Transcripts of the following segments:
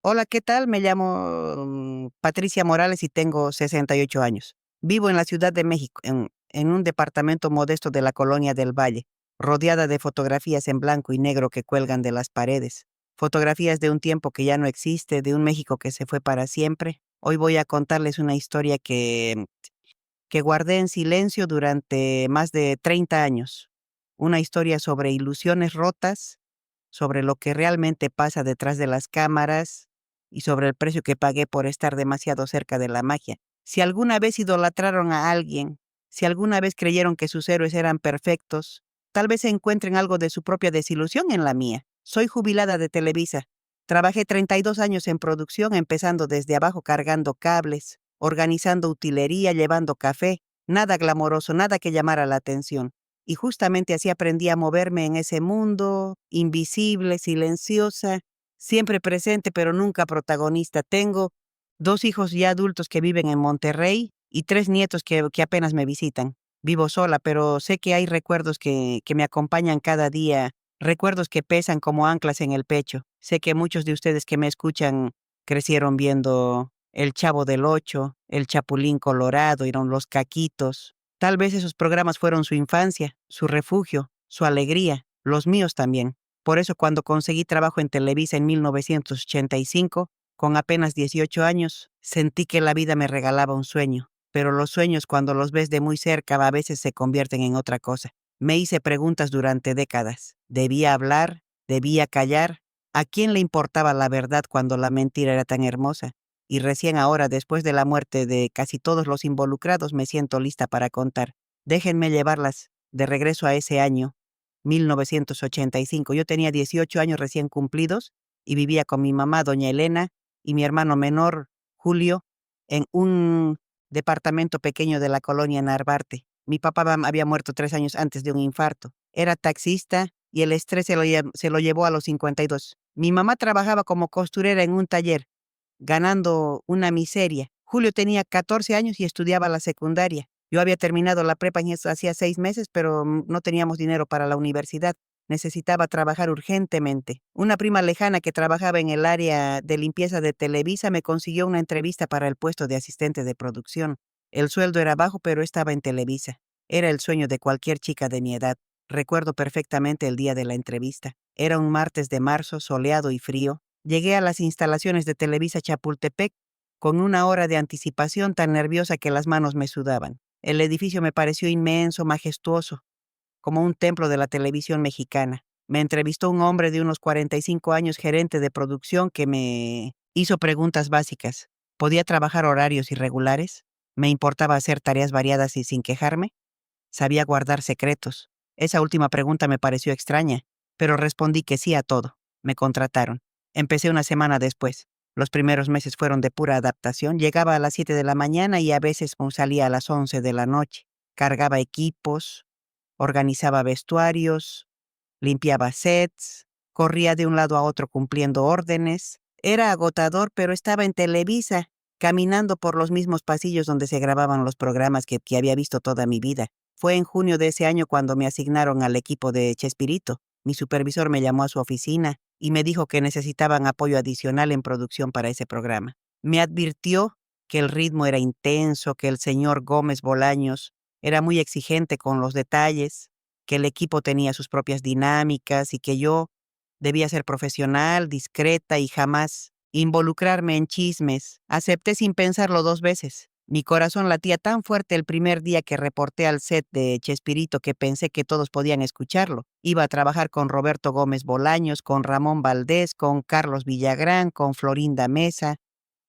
Hola, ¿qué tal? Me llamo Patricia Morales y tengo 68 años. Vivo en la Ciudad de México, en un departamento modesto de la Colonia del Valle, rodeada de fotografías en blanco y negro que cuelgan de las paredes. Fotografías de un tiempo que ya no existe, de un México que se fue para siempre. Hoy voy a contarles una historia que guardé en silencio durante más de 30 años. Una historia sobre ilusiones rotas, sobre lo que realmente pasa detrás de las cámaras y sobre el precio que pagué por estar demasiado cerca de la magia. Si alguna vez idolatraron a alguien, si alguna vez creyeron que sus héroes eran perfectos, tal vez encuentren algo de su propia desilusión en la mía. Soy jubilada de Televisa. Trabajé 32 años en producción, empezando desde abajo cargando cables, organizando utilería, llevando café. Nada glamoroso, nada que llamara la atención. Y justamente así aprendí a moverme en ese mundo, invisible, silenciosa, siempre presente pero nunca protagonista. Tengo 2 hijos ya adultos que viven en Monterrey y 3 nietos que apenas me visitan. Vivo sola, pero sé que hay recuerdos que me acompañan cada día, recuerdos que pesan como anclas en el pecho. Sé que muchos de ustedes que me escuchan crecieron viendo El Chavo del Ocho, El Chapulín Colorado, eran Los Caquitos. Tal vez esos programas fueron su infancia, su refugio, su alegría, los míos también. Por eso cuando conseguí trabajo en Televisa en 1985, con apenas 18 años, sentí que la vida me regalaba un sueño. Pero los sueños cuando los ves de muy cerca a veces se convierten en otra cosa. Me hice preguntas durante décadas. ¿Debía hablar? ¿Debía callar? ¿A quién le importaba la verdad cuando la mentira era tan hermosa? Y recién ahora, después de la muerte de casi todos los involucrados, me siento lista para contar. Déjenme llevarlas de regreso a ese año, 1985. Yo tenía 18 años recién cumplidos y vivía con mi mamá, doña Elena, y mi hermano menor, Julio, en un departamento pequeño de la colonia Narvarte. Mi papá había muerto 3 años antes de un infarto. Era taxista y el estrés se lo llevó a los 52. Mi mamá trabajaba como costurera en un taller ganando una miseria. Julio tenía 14 años y estudiaba la secundaria. Yo había terminado la prepa en eso hacía 6 meses, pero no teníamos dinero para la universidad. Necesitaba trabajar urgentemente. Una prima lejana que trabajaba en el área de limpieza de Televisa me consiguió una entrevista para el puesto de asistente de producción. El sueldo era bajo, pero estaba en Televisa. Era el sueño de cualquier chica de mi edad. Recuerdo perfectamente el día de la entrevista. Era un martes de marzo, soleado y frío. Llegué a las instalaciones de Televisa Chapultepec con una hora de anticipación, tan nerviosa que las manos me sudaban. El edificio me pareció inmenso, majestuoso, como un templo de la televisión mexicana. Me entrevistó un hombre de unos 45 años, gerente de producción, que me hizo preguntas básicas. ¿Podía trabajar horarios irregulares? ¿Me importaba hacer tareas variadas y sin quejarme? ¿Sabía guardar secretos? Esa última pregunta me pareció extraña, pero respondí que sí a todo. Me contrataron. Empecé una semana después. Los primeros meses fueron de pura adaptación. Llegaba a las 7 de la mañana y a veces salía a las 11 de la noche. Cargaba equipos, organizaba vestuarios, limpiaba sets, corría de un lado a otro cumpliendo órdenes. Era agotador, pero estaba en Televisa, caminando por los mismos pasillos donde se grababan los programas que había visto toda mi vida. Fue en junio de ese año cuando me asignaron al equipo de Chespirito. Mi supervisor me llamó a su oficina y me dijo que necesitaban apoyo adicional en producción para ese programa. Me advirtió que el ritmo era intenso, que el señor Gómez Bolaños era muy exigente con los detalles, que el equipo tenía sus propias dinámicas y que yo debía ser profesional, discreta y jamás involucrarme en chismes. Acepté sin pensarlo 2 veces. Mi corazón latía tan fuerte el primer día que reporté al set de Chespirito que pensé que todos podían escucharlo. Iba a trabajar con Roberto Gómez Bolaños, con Ramón Valdés, con Carlos Villagrán, con Florinda Mesa,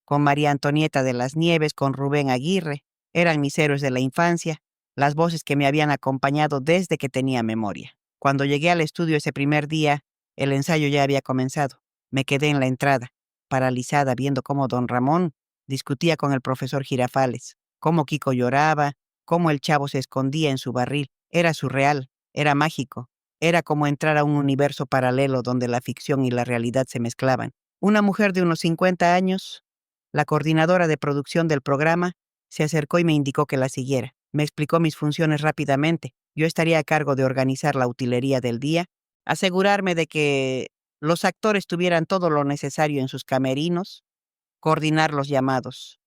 con María Antonieta de las Nieves, con Rubén Aguirre. Eran mis héroes de la infancia, las voces que me habían acompañado desde que tenía memoria. Cuando llegué al estudio ese primer día, el ensayo ya había comenzado. Me quedé en la entrada, paralizada, viendo cómo don Ramón discutía con el profesor Girafales, cómo Kiko lloraba, cómo el chavo se escondía en su barril. Era surreal, era mágico, era como entrar a un universo paralelo donde la ficción y la realidad se mezclaban. Una mujer de unos 50 años, la coordinadora de producción del programa, se acercó y me indicó que la siguiera. Me explicó mis funciones rápidamente. Yo estaría a cargo de organizar la utilería del día, asegurarme de que los actores tuvieran todo lo necesario en sus camerinos, coordinar los llamados,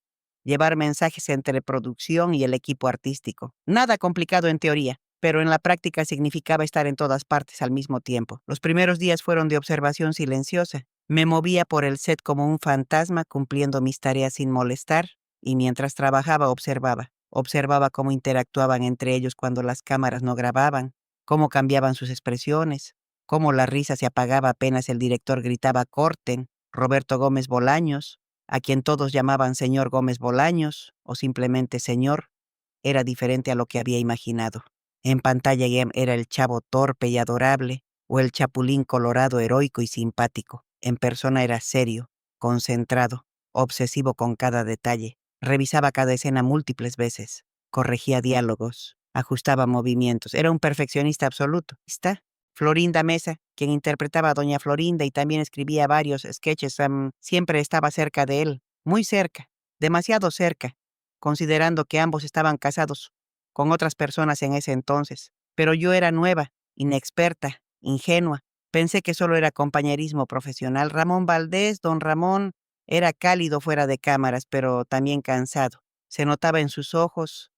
llevar mensajes entre producción y el equipo artístico. Nada complicado en teoría, pero en la práctica significaba estar en todas partes al mismo tiempo. Los primeros días fueron de observación silenciosa. Me movía por el set como un fantasma, cumpliendo mis tareas sin molestar, y mientras trabajaba observaba. Observaba cómo interactuaban entre ellos cuando las cámaras no grababan, cómo cambiaban sus expresiones, cómo la risa se apagaba apenas el director gritaba «corten». Roberto Gómez Bolaños, a quien todos llamaban señor Gómez Bolaños o simplemente señor, era diferente a lo que había imaginado. En pantalla era el chavo torpe y adorable, o el chapulín colorado heroico y simpático. En persona era serio, concentrado, obsesivo con cada detalle. Revisaba cada escena múltiples veces, corregía diálogos, ajustaba movimientos. Era un perfeccionista absoluto. Está Florinda Mesa, quien interpretaba a Doña Florinda y también escribía varios sketches, siempre estaba cerca de él, muy cerca, demasiado cerca, considerando que ambos estaban casados con otras personas en ese entonces. Pero yo era nueva, inexperta, ingenua. Pensé que solo era compañerismo profesional. Ramón Valdés, don Ramón, era cálido fuera de cámaras, pero también cansado. Se notaba en sus ojos,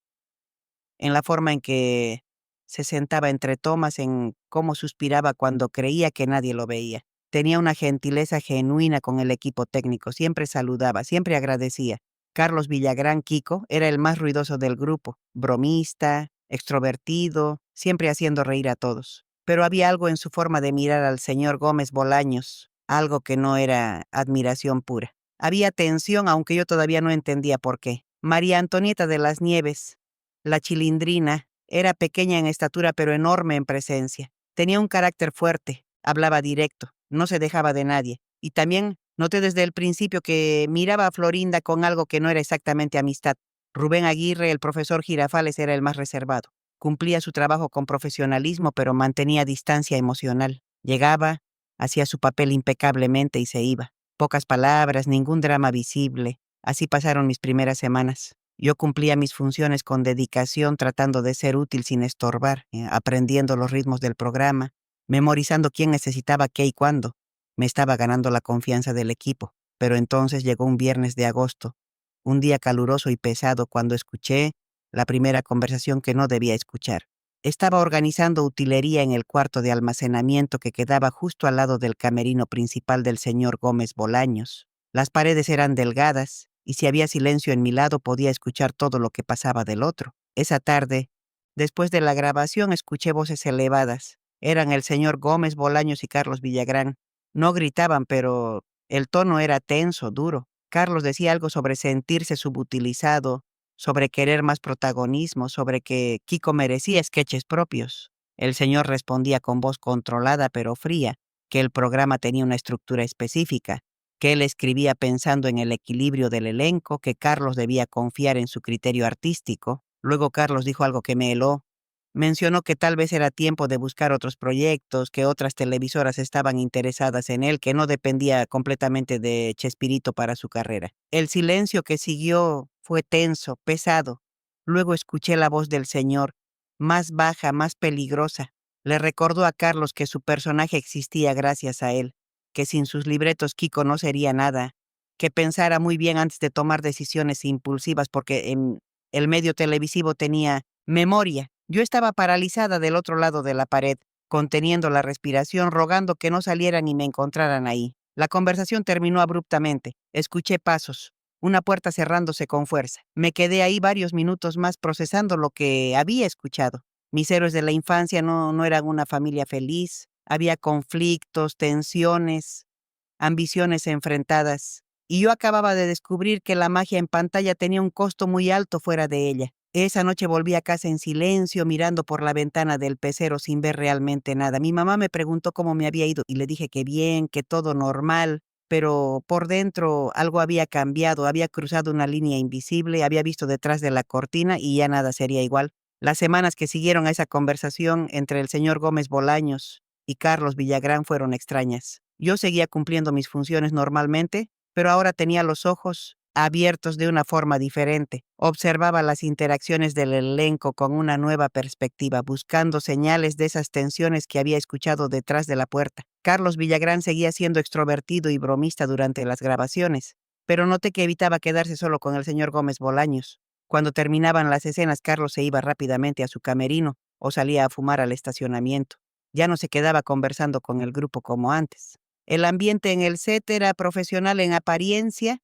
en la forma en que se sentaba entre tomas, en cómo suspiraba cuando creía que nadie lo veía. Tenía una gentileza genuina con el equipo técnico, siempre saludaba, siempre agradecía. Carlos Villagrán Kiko era el más ruidoso del grupo, bromista, extrovertido, siempre haciendo reír a todos. Pero había algo en su forma de mirar al señor Gómez Bolaños, algo que no era admiración pura. Había tensión, aunque yo todavía no entendía por qué. María Antonieta de las Nieves, la Chilindrina, era pequeña en estatura pero enorme en presencia. Tenía un carácter fuerte, hablaba directo, no se dejaba de nadie. Y también noté desde el principio que miraba a Florinda con algo que no era exactamente amistad. Rubén Aguirre, el profesor Girafales, era el más reservado. Cumplía su trabajo con profesionalismo, pero mantenía distancia emocional. Llegaba, hacía su papel impecablemente y se iba. Pocas palabras, ningún drama visible. Así pasaron mis primeras semanas. Yo cumplía mis funciones con dedicación, tratando de ser útil sin estorbar, aprendiendo los ritmos del programa, memorizando quién necesitaba qué y cuándo. Me estaba ganando la confianza del equipo, pero entonces llegó un viernes de agosto, un día caluroso y pesado cuando escuché la primera conversación que no debía escuchar. Estaba organizando utilería en el cuarto de almacenamiento que quedaba justo al lado del camerino principal del señor Gómez Bolaños. Las paredes eran delgadas, y si había silencio en mi lado podía escuchar todo lo que pasaba del otro. Esa tarde, después de la grabación, escuché voces elevadas. Eran el señor Gómez Bolaños y Carlos Villagrán. No gritaban, pero el tono era tenso, duro. Carlos decía algo sobre sentirse subutilizado, sobre querer más protagonismo, sobre que Kiko merecía sketches propios. El señor respondía con voz controlada pero fría, que el programa tenía una estructura específica, que él escribía pensando en el equilibrio del elenco, que Carlos debía confiar en su criterio artístico. Luego Carlos dijo algo que me heló. Mencionó que tal vez era tiempo de buscar otros proyectos, que otras televisoras estaban interesadas en él, que no dependía completamente de Chespirito para su carrera. El silencio que siguió fue tenso, pesado. Luego escuché la voz del señor, más baja, más peligrosa. Le recordó a Carlos que su personaje existía gracias a él, que sin sus libretos Kiko no sería nada, que pensara muy bien antes de tomar decisiones impulsivas porque en el medio televisivo tenía memoria. Yo estaba paralizada del otro lado de la pared, conteniendo la respiración, rogando que no salieran y me encontraran ahí. La conversación terminó abruptamente. Escuché pasos, una puerta cerrándose con fuerza. Me quedé ahí varios minutos más procesando lo que había escuchado. Mis héroes de la infancia no eran una familia feliz. Había conflictos, tensiones, ambiciones enfrentadas. Y yo acababa de descubrir que la magia en pantalla tenía un costo muy alto fuera de ella. Esa noche volví a casa en silencio, mirando por la ventana del pecero sin ver realmente nada. Mi mamá me preguntó cómo me había ido y le dije que bien, que todo normal, pero por dentro algo había cambiado, había cruzado una línea invisible, había visto detrás de la cortina y ya nada sería igual. Las semanas que siguieron a esa conversación entre el señor Gómez Bolaños y Carlos Villagrán fueron extrañas. Yo seguía cumpliendo mis funciones normalmente, pero ahora tenía los ojos abiertos de una forma diferente. Observaba las interacciones del elenco con una nueva perspectiva, buscando señales de esas tensiones que había escuchado detrás de la puerta. Carlos Villagrán seguía siendo extrovertido y bromista durante las grabaciones, pero noté que evitaba quedarse solo con el señor Gómez Bolaños. Cuando terminaban las escenas, Carlos se iba rápidamente a su camerino o salía a fumar al estacionamiento. Ya no se quedaba conversando con el grupo como antes. El ambiente en el set era profesional en apariencia,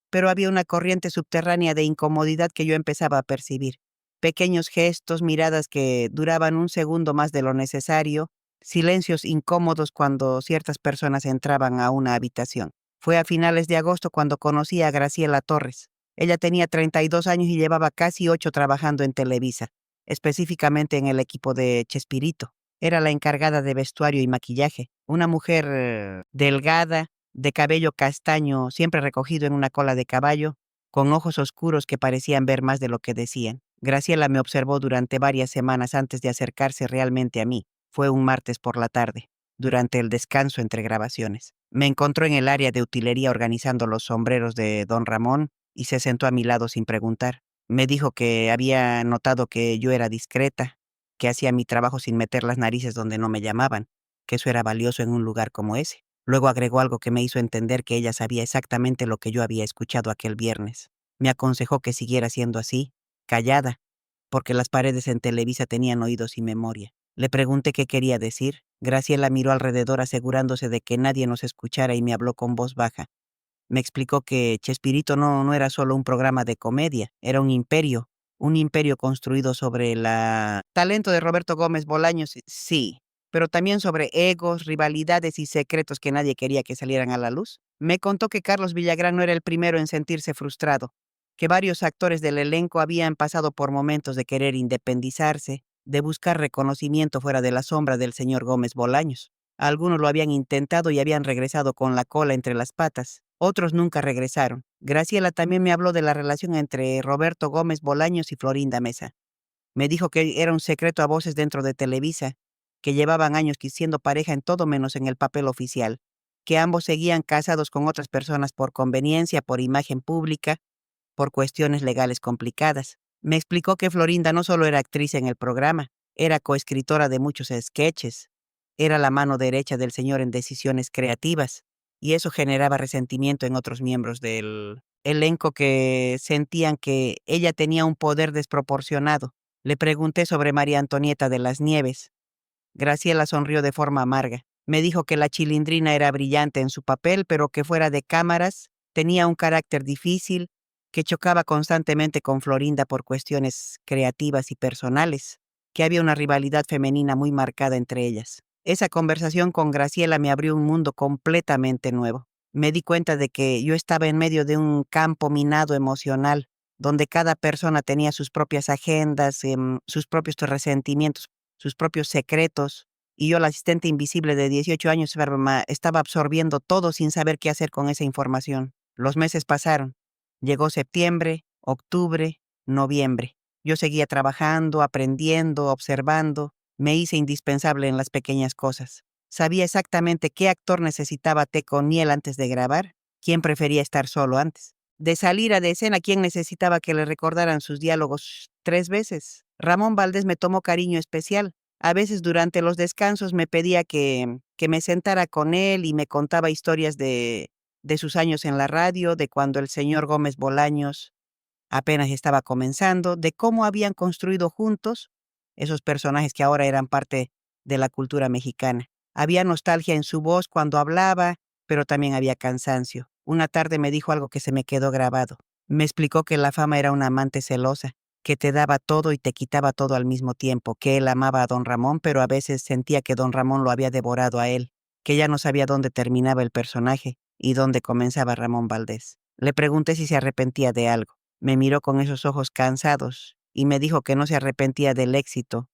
pero había una corriente subterránea de incomodidad que yo empezaba a percibir. Pequeños gestos, miradas que duraban un segundo más de lo necesario, silencios incómodos cuando ciertas personas entraban a una habitación. Fue a finales de agosto cuando conocí a Graciela Torres. Ella tenía 32 años y llevaba casi 8 trabajando en Televisa, específicamente en el equipo de Chespirito. Era la encargada de vestuario y maquillaje, una mujer delgada, de cabello castaño, siempre recogido en una cola de caballo, con ojos oscuros que parecían ver más de lo que decían. Graciela me observó durante varias semanas antes de acercarse realmente a mí. Fue un martes por la tarde, durante el descanso entre grabaciones. Me encontró en el área de utilería organizando los sombreros de don Ramón y se sentó a mi lado sin preguntar. Me dijo que había notado que yo era discreta, que hacía mi trabajo sin meter las narices donde no me llamaban, que eso era valioso en un lugar como ese. Luego agregó algo que me hizo entender que ella sabía exactamente lo que yo había escuchado aquel viernes. Me aconsejó que siguiera siendo así, callada, porque las paredes en Televisa tenían oídos y memoria. Le pregunté qué quería decir. Graciela miró alrededor asegurándose de que nadie nos escuchara y me habló con voz baja. Me explicó que Chespirito no era solo un programa de comedia, era un imperio construido sobre el talento de Roberto Gómez Bolaños, sí, pero también sobre egos, rivalidades y secretos que nadie quería que salieran a la luz. Me contó que Carlos Villagrán no era el primero en sentirse frustrado, que varios actores del elenco habían pasado por momentos de querer independizarse, de buscar reconocimiento fuera de la sombra del señor Gómez Bolaños. Algunos lo habían intentado y habían regresado con la cola entre las patas. Otros nunca regresaron. Graciela también me habló de la relación entre Roberto Gómez Bolaños y Florinda Mesa. Me dijo que era un secreto a voces dentro de Televisa, que llevaban años siendo pareja en todo menos en el papel oficial, que ambos seguían casados con otras personas por conveniencia, por imagen pública, por cuestiones legales complicadas. Me explicó que Florinda no solo era actriz en el programa, era coescritora de muchos sketches, era la mano derecha del señor en decisiones creativas, y eso generaba resentimiento en otros miembros del elenco que sentían que ella tenía un poder desproporcionado. Le pregunté sobre María Antonieta de las Nieves. Graciela sonrió de forma amarga. Me dijo que la Chilindrina era brillante en su papel, pero que fuera de cámaras tenía un carácter difícil, que chocaba constantemente con Florinda por cuestiones creativas y personales, que había una rivalidad femenina muy marcada entre ellas. Esa conversación con Graciela me abrió un mundo completamente nuevo. Me di cuenta de que yo estaba en medio de un campo minado emocional, donde cada persona tenía sus propias agendas, sus propios resentimientos, sus propios secretos, y yo, la asistente invisible de 18 años, estaba absorbiendo todo sin saber qué hacer con esa información. Los meses pasaron. Llegó septiembre, octubre, noviembre. Yo seguía trabajando, aprendiendo, observando. Me hice indispensable en las pequeñas cosas. Sabía exactamente qué actor necesitaba té con miel antes de grabar, quién prefería estar solo antes. De salir a de escena, quién necesitaba que le recordaran sus diálogos 3 veces. Ramón Valdés me tomó cariño especial. A veces durante los descansos me pedía que me sentara con él y me contaba historias de sus años en la radio, de cuando el señor Gómez Bolaños apenas estaba comenzando, de cómo habían construido juntos esos personajes que ahora eran parte de la cultura mexicana. Había nostalgia en su voz cuando hablaba, pero también había cansancio. Una tarde me dijo algo que se me quedó grabado. Me explicó que la fama era una amante celosa, que te daba todo y te quitaba todo al mismo tiempo, que él amaba a don Ramón, pero a veces sentía que don Ramón lo había devorado a él, que ya no sabía dónde terminaba el personaje y dónde comenzaba Ramón Valdés. Le pregunté si se arrepentía de algo. Me miró con esos ojos cansados y me dijo que no se arrepentía del éxito,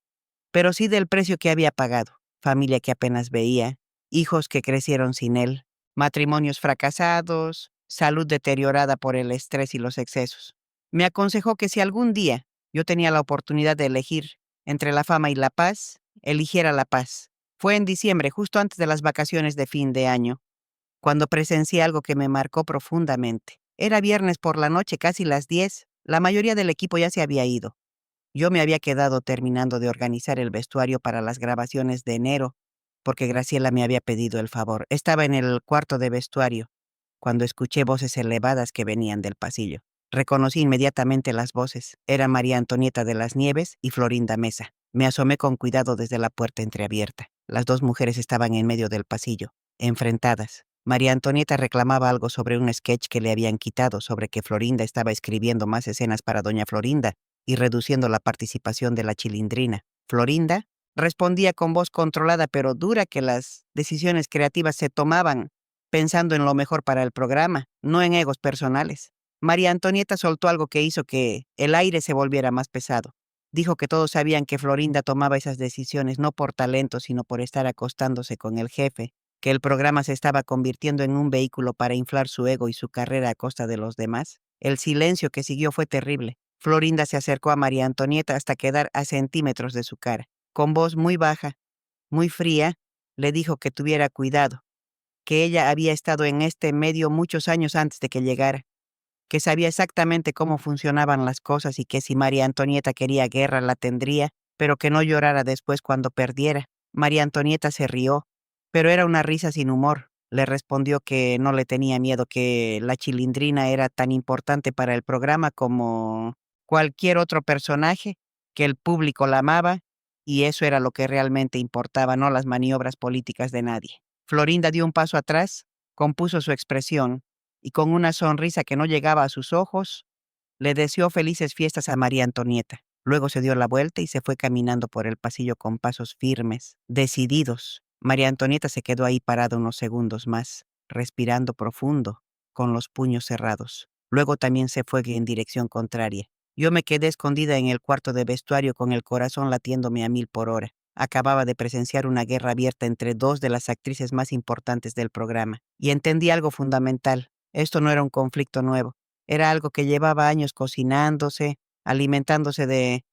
pero sí del precio que había pagado. Familia que apenas veía, hijos que crecieron sin él, matrimonios fracasados, salud deteriorada por el estrés y los excesos. Me aconsejó que si algún día yo tenía la oportunidad de elegir entre la fama y la paz, eligiera la paz. Fue en diciembre, justo antes de las vacaciones de fin de año, cuando presencié algo que me marcó profundamente. Era viernes por la noche, casi las 10. La mayoría del equipo ya se había ido. Yo me había quedado terminando de organizar el vestuario para las grabaciones de enero, porque Graciela me había pedido el favor. Estaba en el cuarto de vestuario, cuando escuché voces elevadas que venían del pasillo. Reconocí inmediatamente las voces. Era María Antonieta de las Nieves y Florinda Mesa. Me asomé con cuidado desde la puerta entreabierta. Las dos mujeres estaban en medio del pasillo, enfrentadas. María Antonieta reclamaba algo sobre un sketch que le habían quitado, sobre que Florinda estaba escribiendo más escenas para doña Florinda y reduciendo la participación de la Chilindrina. Florinda respondía con voz controlada pero dura que las decisiones creativas se tomaban pensando en lo mejor para el programa, no en egos personales. María Antonieta soltó algo que hizo que el aire se volviera más pesado. Dijo que todos sabían que Florinda tomaba esas decisiones no por talento, sino por estar acostándose con el jefe, que el programa se estaba convirtiendo en un vehículo para inflar su ego y su carrera a costa de los demás. El silencio que siguió fue terrible. Florinda se acercó a María Antonieta hasta quedar a centímetros de su cara. Con voz muy baja, muy fría, le dijo que tuviera cuidado, que ella había estado en este medio muchos años antes de que llegara, que sabía exactamente cómo funcionaban las cosas y que si María Antonieta quería guerra la tendría, pero que no llorara después cuando perdiera. María Antonieta se rió, pero era una risa sin humor. Le respondió que no le tenía miedo, que la Chilindrina era tan importante para el programa como cualquier otro personaje, que el público la amaba y eso era lo que realmente importaba, no las maniobras políticas de nadie. Florinda dio un paso atrás, compuso su expresión y con una sonrisa que no llegaba a sus ojos, le deseó felices fiestas a María Antonieta. Luego se dio la vuelta y se fue caminando por el pasillo con pasos firmes, decididos. María Antonieta se quedó ahí parada unos segundos más, respirando profundo, con los puños cerrados. Luego también se fue en dirección contraria. Yo me quedé escondida en el cuarto de vestuario con el corazón latiéndome a 1000 por hora. Acababa de presenciar una guerra abierta entre dos de las actrices más importantes del programa. Y entendí algo fundamental. Esto no era un conflicto nuevo. Era algo que llevaba años cocinándose, alimentándose de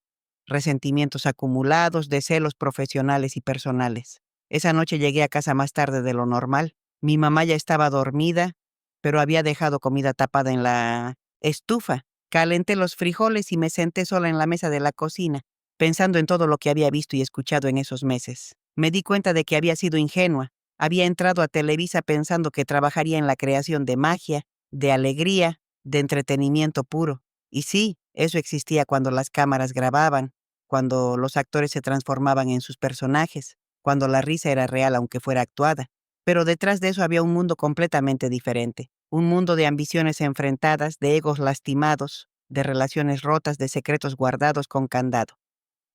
resentimientos acumulados, de celos profesionales y personales. Esa noche llegué a casa más tarde de lo normal. Mi mamá ya estaba dormida, pero había dejado comida tapada en la estufa. Calenté los frijoles y me senté sola en la mesa de la cocina, pensando en todo lo que había visto y escuchado en esos meses. Me di cuenta de que había sido ingenua. Había entrado a Televisa pensando que trabajaría en la creación de magia, de alegría, de entretenimiento puro. Y sí, eso existía cuando las cámaras grababan, cuando los actores se transformaban en sus personajes, cuando la risa era real aunque fuera actuada. Pero detrás de eso había un mundo completamente diferente, un mundo de ambiciones enfrentadas, de egos lastimados, de relaciones rotas, de secretos guardados con candado.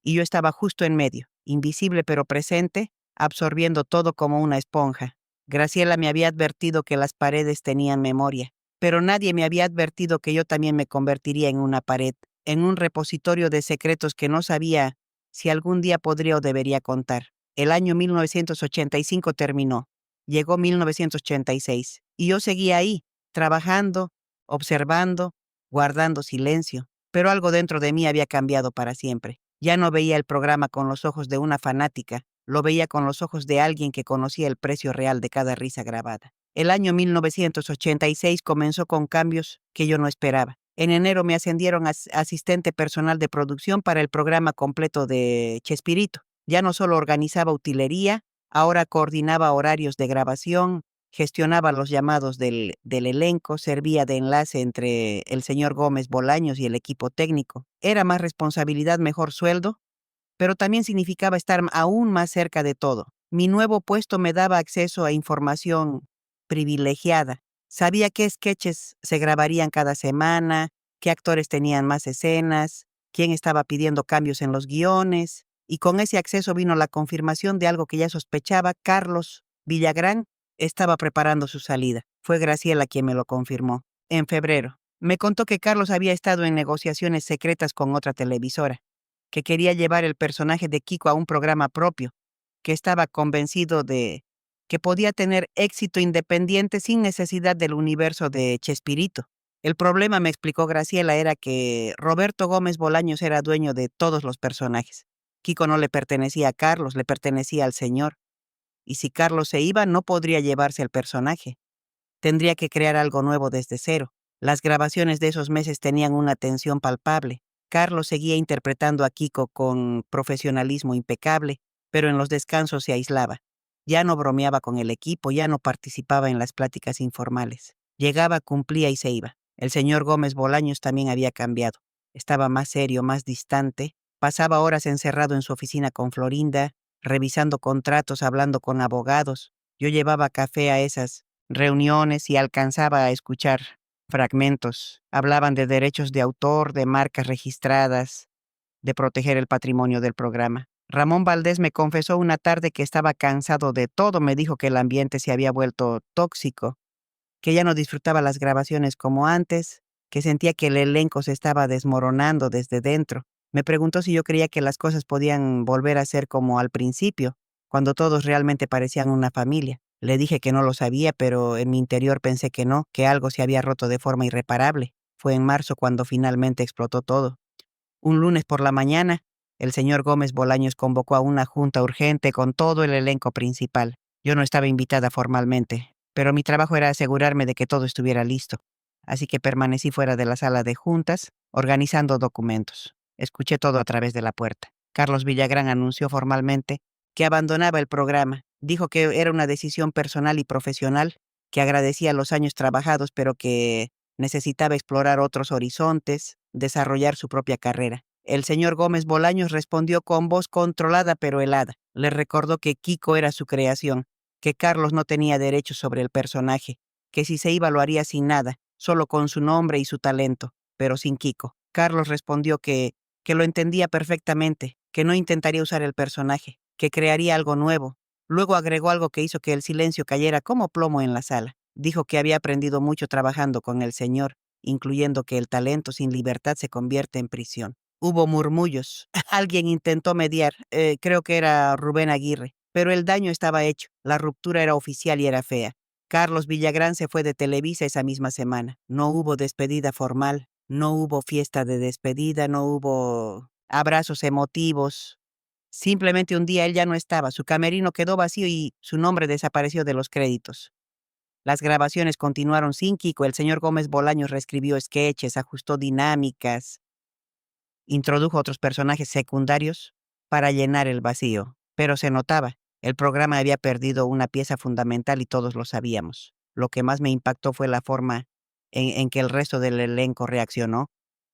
Y yo estaba justo en medio, invisible pero presente, absorbiendo todo como una esponja. Graciela me había advertido que las paredes tenían memoria, pero nadie me había advertido que yo también me convertiría en una pared, en un repositorio de secretos que no sabía si algún día podría o debería contar. El año 1985 terminó. Llegó 1986 y yo seguía ahí, trabajando, observando, guardando silencio, pero algo dentro de mí había cambiado para siempre. Ya no veía el programa con los ojos de una fanática, lo veía con los ojos de alguien que conocía el precio real de cada risa grabada. El año 1986 comenzó con cambios que yo no esperaba. En enero me ascendieron a asistente personal de producción para el programa completo de Chespirito. Ya no solo organizaba utilería, ahora coordinaba horarios de grabación, gestionaba los llamados del elenco, servía de enlace entre el señor Gómez Bolaños y el equipo técnico. Era más responsabilidad, mejor sueldo, pero también significaba estar aún más cerca de todo. Mi nuevo puesto me daba acceso a información privilegiada. Sabía qué sketches se grabarían cada semana, qué actores tenían más escenas, quién estaba pidiendo cambios en los guiones, y con ese acceso vino la confirmación de algo que ya sospechaba. Carlos Villagrán estaba preparando su salida. Fue Graciela quien me lo confirmó. En febrero. Me contó que Carlos había estado en negociaciones secretas con otra televisora, que quería llevar el personaje de Kiko a un programa propio, que estaba convencido de que podía tener éxito independiente sin necesidad del universo de Chespirito. El problema, me explicó Graciela, era que Roberto Gómez Bolaños era dueño de todos los personajes. Kiko no le pertenecía a Carlos, le pertenecía al señor. Y si Carlos se iba, no podría llevarse el personaje. Tendría que crear algo nuevo desde cero. Las grabaciones de esos meses tenían una tensión palpable. Carlos seguía interpretando a Kiko con profesionalismo impecable, pero en los descansos se aislaba. Ya no bromeaba con el equipo, ya no participaba en las pláticas informales. Llegaba, cumplía y se iba. El señor Gómez Bolaños también había cambiado. Estaba más serio, más distante. Pasaba horas encerrado en su oficina con Florinda, revisando contratos, hablando con abogados. Yo llevaba café a esas reuniones y alcanzaba a escuchar fragmentos. Hablaban de derechos de autor, de marcas registradas, de proteger el patrimonio del programa. Ramón Valdés me confesó una tarde que estaba cansado de todo. Me dijo que el ambiente se había vuelto tóxico, que ya no disfrutaba las grabaciones como antes, que sentía que el elenco se estaba desmoronando desde dentro. Me preguntó si yo creía que las cosas podían volver a ser como al principio, cuando todos realmente parecían una familia. Le dije que no lo sabía, pero en mi interior pensé que no, que algo se había roto de forma irreparable. Fue en marzo cuando finalmente explotó todo. Un lunes por la mañana, el señor Gómez Bolaños convocó a una junta urgente con todo el elenco principal. Yo no estaba invitada formalmente, pero mi trabajo era asegurarme de que todo estuviera listo. Así que permanecí fuera de la sala de juntas, organizando documentos. Escuché todo a través de la puerta. Carlos Villagrán anunció formalmente que abandonaba el programa. Dijo que era una decisión personal y profesional, que agradecía los años trabajados, pero que necesitaba explorar otros horizontes, desarrollar su propia carrera. El señor Gómez Bolaños respondió con voz controlada pero helada. Le recordó que Kiko era su creación, que Carlos no tenía derechos sobre el personaje, que si se iba lo haría sin nada, solo con su nombre y su talento, pero sin Kiko. Carlos respondió que lo entendía perfectamente, que no intentaría usar el personaje, que crearía algo nuevo. Luego agregó algo que hizo que el silencio cayera como plomo en la sala. Dijo que había aprendido mucho trabajando con el señor, incluyendo que el talento sin libertad se convierte en prisión. Hubo murmullos. Alguien intentó mediar, creo que era Rubén Aguirre, pero el daño estaba hecho. La ruptura era oficial y era fea. Carlos Villagrán se fue de Televisa esa misma semana. No hubo despedida formal, no hubo fiesta de despedida, no hubo abrazos emotivos. Simplemente un día él ya no estaba, su camerino quedó vacío y su nombre desapareció de los créditos. Las grabaciones continuaron sin Kiko. El señor Gómez Bolaños reescribió sketches, ajustó dinámicas, introdujo otros personajes secundarios para llenar el vacío. Pero se notaba, el programa había perdido una pieza fundamental y todos lo sabíamos. Lo que más me impactó fue la forma en que el resto del elenco reaccionó.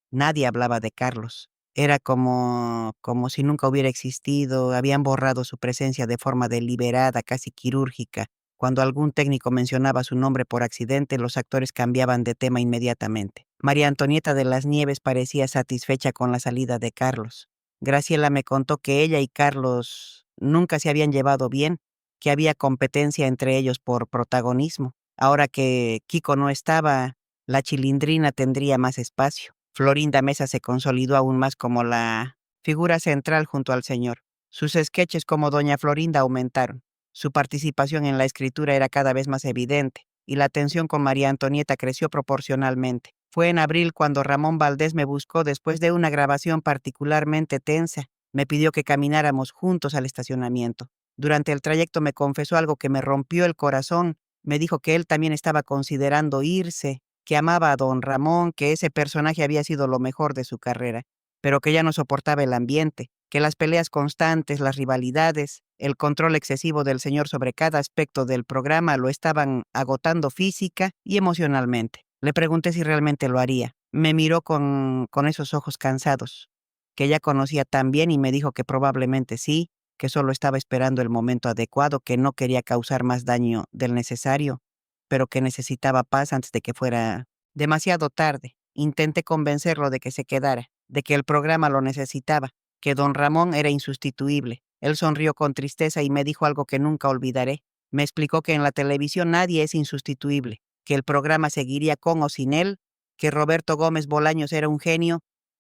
Nadie hablaba de Carlos. Era como si nunca hubiera existido, habían borrado su presencia de forma deliberada, casi quirúrgica. Cuando algún técnico mencionaba su nombre por accidente, los actores cambiaban de tema inmediatamente. María Antonieta de las Nieves parecía satisfecha con la salida de Carlos. Graciela me contó que ella y Carlos nunca se habían llevado bien, que había competencia entre ellos por protagonismo. Ahora que Kiko no estaba, la Chilindrina tendría más espacio. Florinda Mesa se consolidó aún más como la figura central junto al señor. Sus sketches como Doña Florinda aumentaron. Su participación en la escritura era cada vez más evidente, y la tensión con María Antonieta creció proporcionalmente. Fue en abril cuando Ramón Valdés me buscó después de una grabación particularmente tensa. Me pidió que camináramos juntos al estacionamiento. Durante el trayecto me confesó algo que me rompió el corazón. Me dijo que él también estaba considerando irse, que amaba a don Ramón, que ese personaje había sido lo mejor de su carrera, pero que ya no soportaba el ambiente, que las peleas constantes, las rivalidades, el control excesivo del señor sobre cada aspecto del programa lo estaban agotando física y emocionalmente. Le pregunté si realmente lo haría. Me miró con esos ojos cansados, que ya conocía tan bien, y me dijo que probablemente sí, que solo estaba esperando el momento adecuado, que no quería causar más daño del necesario, pero que necesitaba paz antes de que fuera demasiado tarde. Intenté convencerlo de que se quedara, de que el programa lo necesitaba, que don Ramón era insustituible. Él sonrió con tristeza y me dijo algo que nunca olvidaré. Me explicó que en la televisión nadie es insustituible, que el programa seguiría con o sin él, que Roberto Gómez Bolaños era un genio,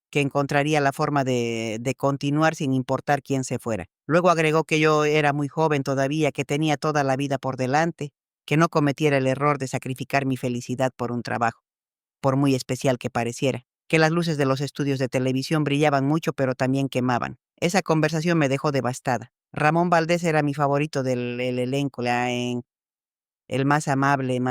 que encontraría la forma de continuar sin importar quién se fuera. Luego agregó que yo era muy joven todavía, que tenía toda la vida por delante, que no cometiera el error de sacrificar mi felicidad por un trabajo, por muy especial que pareciera, que las luces de los estudios de televisión brillaban mucho pero también quemaban. Esa conversación me dejó devastada. Ramón Valdés era mi favorito del elenco, el más amable,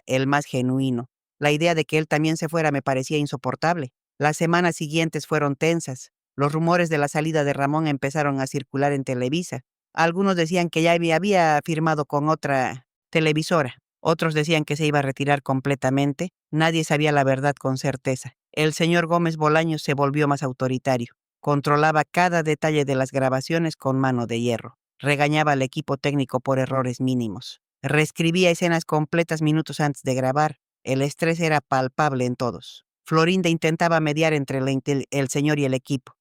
el más genuino. La idea de que él también se fuera me parecía insoportable. Las semanas siguientes fueron tensas. Los rumores de la salida de Ramón empezaron a circular en Televisa. Algunos decían que ya había firmado con otra televisora. Otros decían que se iba a retirar completamente. Nadie sabía la verdad con certeza. El señor Gómez Bolaños se volvió más autoritario. Controlaba cada detalle de las grabaciones con mano de hierro. Regañaba al equipo técnico por errores mínimos. Reescribía escenas completas minutos antes de grabar. El estrés era palpable en todos. Florinda intentaba mediar entre el señor y el equipo,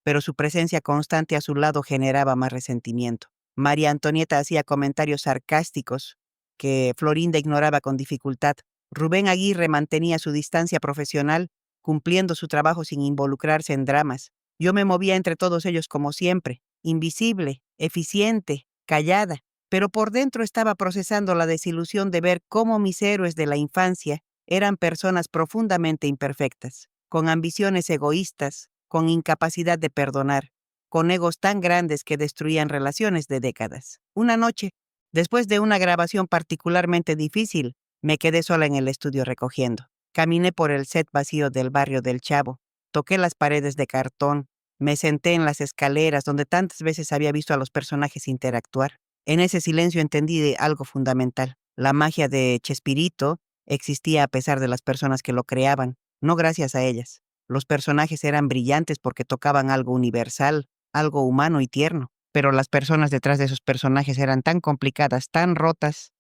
pero su presencia constante a su lado generaba más resentimiento. María Antonieta hacía comentarios sarcásticos que Florinda ignoraba con dificultad. Rubén Aguirre mantenía su distancia profesional, cumpliendo su trabajo sin involucrarse en dramas. Yo me movía entre todos ellos como siempre, invisible, eficiente, callada, pero por dentro estaba procesando la desilusión de ver cómo mis héroes de la infancia eran personas profundamente imperfectas, con ambiciones egoístas, con incapacidad de perdonar, con egos tan grandes que destruían relaciones de décadas. Una noche, después de una grabación particularmente difícil, me quedé sola en el estudio recogiendo. Caminé por el set vacío del barrio del Chavo, toqué las paredes de cartón, me senté en las escaleras donde tantas veces había visto a los personajes interactuar. En ese silencio entendí de algo fundamental. La magia de Chespirito existía a pesar de las personas que lo creaban, no gracias a ellas. Los personajes eran brillantes porque tocaban algo universal, algo humano y tierno, pero las personas detrás de esos personajes eran tan complicadas, tan rotas,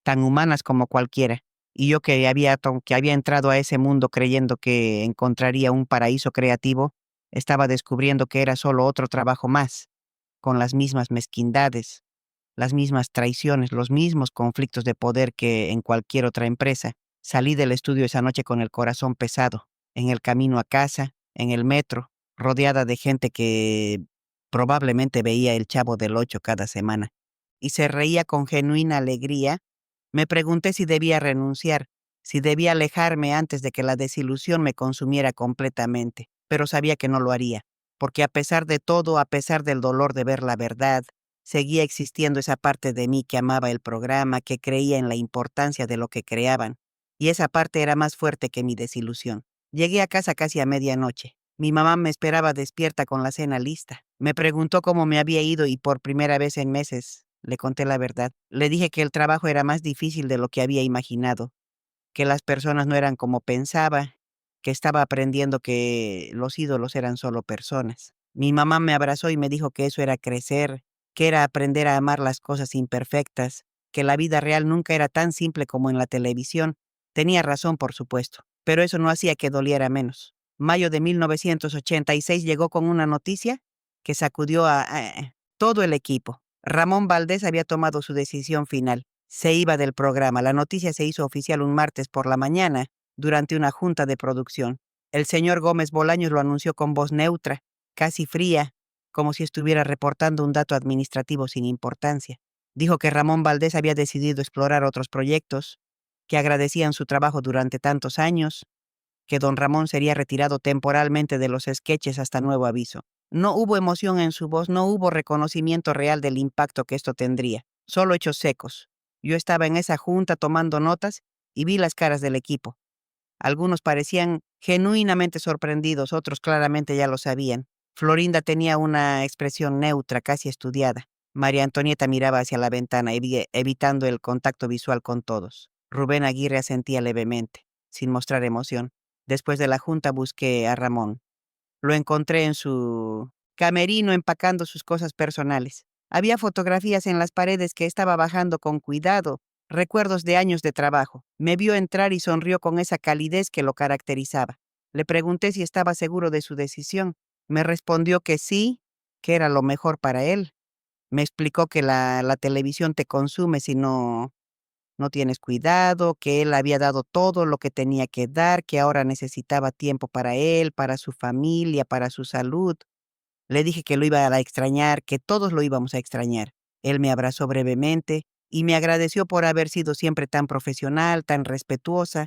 tan humanas como cualquiera. Y yo que había entrado a ese mundo creyendo que encontraría un paraíso creativo, estaba descubriendo que era solo otro trabajo más, con las mismas mezquindades, las mismas traiciones, los mismos conflictos de poder que en cualquier otra empresa. Salí del estudio esa noche con el corazón pesado, en el camino a casa, en el metro, rodeada de gente que probablemente veía El Chavo del Ocho cada semana, y se reía con genuina alegría. Me pregunté si debía renunciar, si debía alejarme antes de que la desilusión me consumiera completamente, pero sabía que no lo haría, porque a pesar de todo, a pesar del dolor de ver la verdad, seguía existiendo esa parte de mí que amaba el programa, que creía en la importancia de lo que creaban, y esa parte era más fuerte que mi desilusión. Llegué a casa casi a medianoche. Mi mamá me esperaba despierta con la cena lista. Me preguntó cómo me había ido y por primera vez en meses le conté la verdad. Le dije que el trabajo era más difícil de lo que había imaginado, que las personas no eran como pensaba, que estaba aprendiendo que los ídolos eran solo personas. Mi mamá me abrazó y me dijo que eso era crecer, que era aprender a amar las cosas imperfectas, que la vida real nunca era tan simple como en la televisión. Tenía razón, por supuesto, pero eso no hacía que doliera menos. Mayo de 1986 llegó con una noticia que sacudió a todo el equipo. Ramón Valdés había tomado su decisión final. Se iba del programa. La noticia se hizo oficial un martes por la mañana durante una junta de producción. El señor Gómez Bolaños lo anunció con voz neutra, casi fría, como si estuviera reportando un dato administrativo sin importancia. Dijo que Ramón Valdés había decidido explorar otros proyectos, que agradecían su trabajo durante tantos años, que don Ramón sería retirado temporalmente de los sketches hasta nuevo aviso. No hubo emoción en su voz, no hubo reconocimiento real del impacto que esto tendría, solo hechos secos. Yo estaba en esa junta tomando notas y vi las caras del equipo. Algunos parecían genuinamente sorprendidos, otros claramente ya lo sabían. Florinda tenía una expresión neutra, casi estudiada. María Antonieta miraba hacia la ventana, evitando el contacto visual con todos. Rubén Aguirre asentía levemente, sin mostrar emoción. Después de la junta busqué a Ramón. Lo encontré en su camerino empacando sus cosas personales. Había fotografías en las paredes que estaba bajando con cuidado, recuerdos de años de trabajo. Me vio entrar y sonrió con esa calidez que lo caracterizaba. Le pregunté si estaba seguro de su decisión. Me respondió que sí, que era lo mejor para él. Me explicó que la televisión te consume si no tienes cuidado, que él había dado todo lo que tenía que dar, que ahora necesitaba tiempo para él, para su familia, para su salud. Le dije que lo iba a extrañar, que todos lo íbamos a extrañar. Él me abrazó brevemente y me agradeció por haber sido siempre tan profesional, tan respetuosa.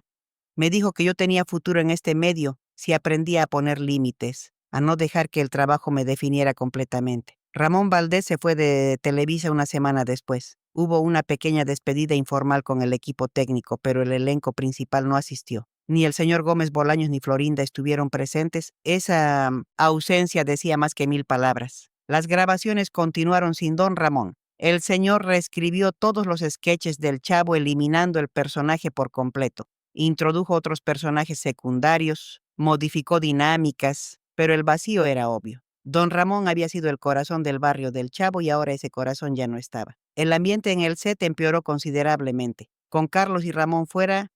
Me dijo que yo tenía futuro en este medio si aprendía a poner límites, a no dejar que el trabajo me definiera completamente. Ramón Valdés se fue de Televisa una semana después. Hubo una pequeña despedida informal con el equipo técnico, pero el elenco principal no asistió. Ni el señor Gómez Bolaños ni Florinda estuvieron presentes. Esa ausencia decía más que 1000 palabras. Las grabaciones continuaron sin don Ramón. El señor reescribió todos los sketches del Chavo, eliminando el personaje por completo. Introdujo otros personajes secundarios, modificó dinámicas, pero el vacío era obvio. Don Ramón había sido el corazón del barrio del Chavo y ahora ese corazón ya no estaba. El ambiente en el set empeoró considerablemente. Con Carlos y Ramón fuera,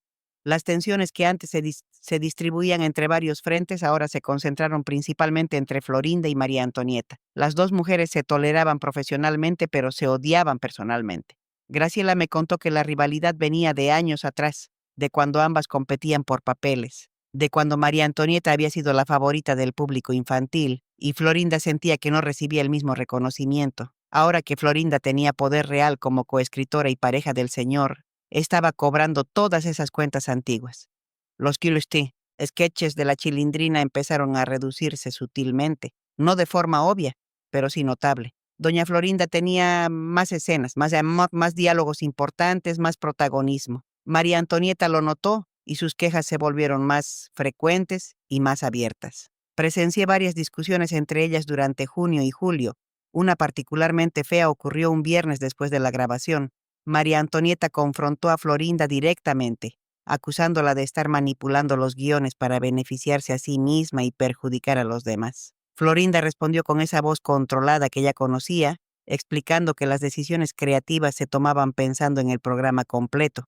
las tensiones que antes se distribuían entre varios frentes ahora se concentraron principalmente entre Florinda y María Antonieta. Las dos mujeres se toleraban profesionalmente, pero se odiaban personalmente. Graciela me contó que la rivalidad venía de años atrás, de cuando ambas competían por papeles, de cuando María Antonieta había sido la favorita del público infantil y Florinda sentía que no recibía el mismo reconocimiento. Ahora que Florinda tenía poder real como coescritora y pareja del señor, estaba cobrando todas esas cuentas antiguas. Los sketches de la Chilindrina empezaron a reducirse sutilmente, no de forma obvia, pero sí notable. Doña Florinda tenía más escenas, más diálogos importantes, más protagonismo. María Antonieta lo notó y sus quejas se volvieron más frecuentes y más abiertas. Presencié varias discusiones entre ellas durante junio y julio. Una particularmente fea ocurrió un viernes después de la grabación. María Antonieta confrontó a Florinda directamente, acusándola de estar manipulando los guiones para beneficiarse a sí misma y perjudicar a los demás. Florinda respondió con esa voz controlada que ya conocía, explicando que las decisiones creativas se tomaban pensando en el programa completo,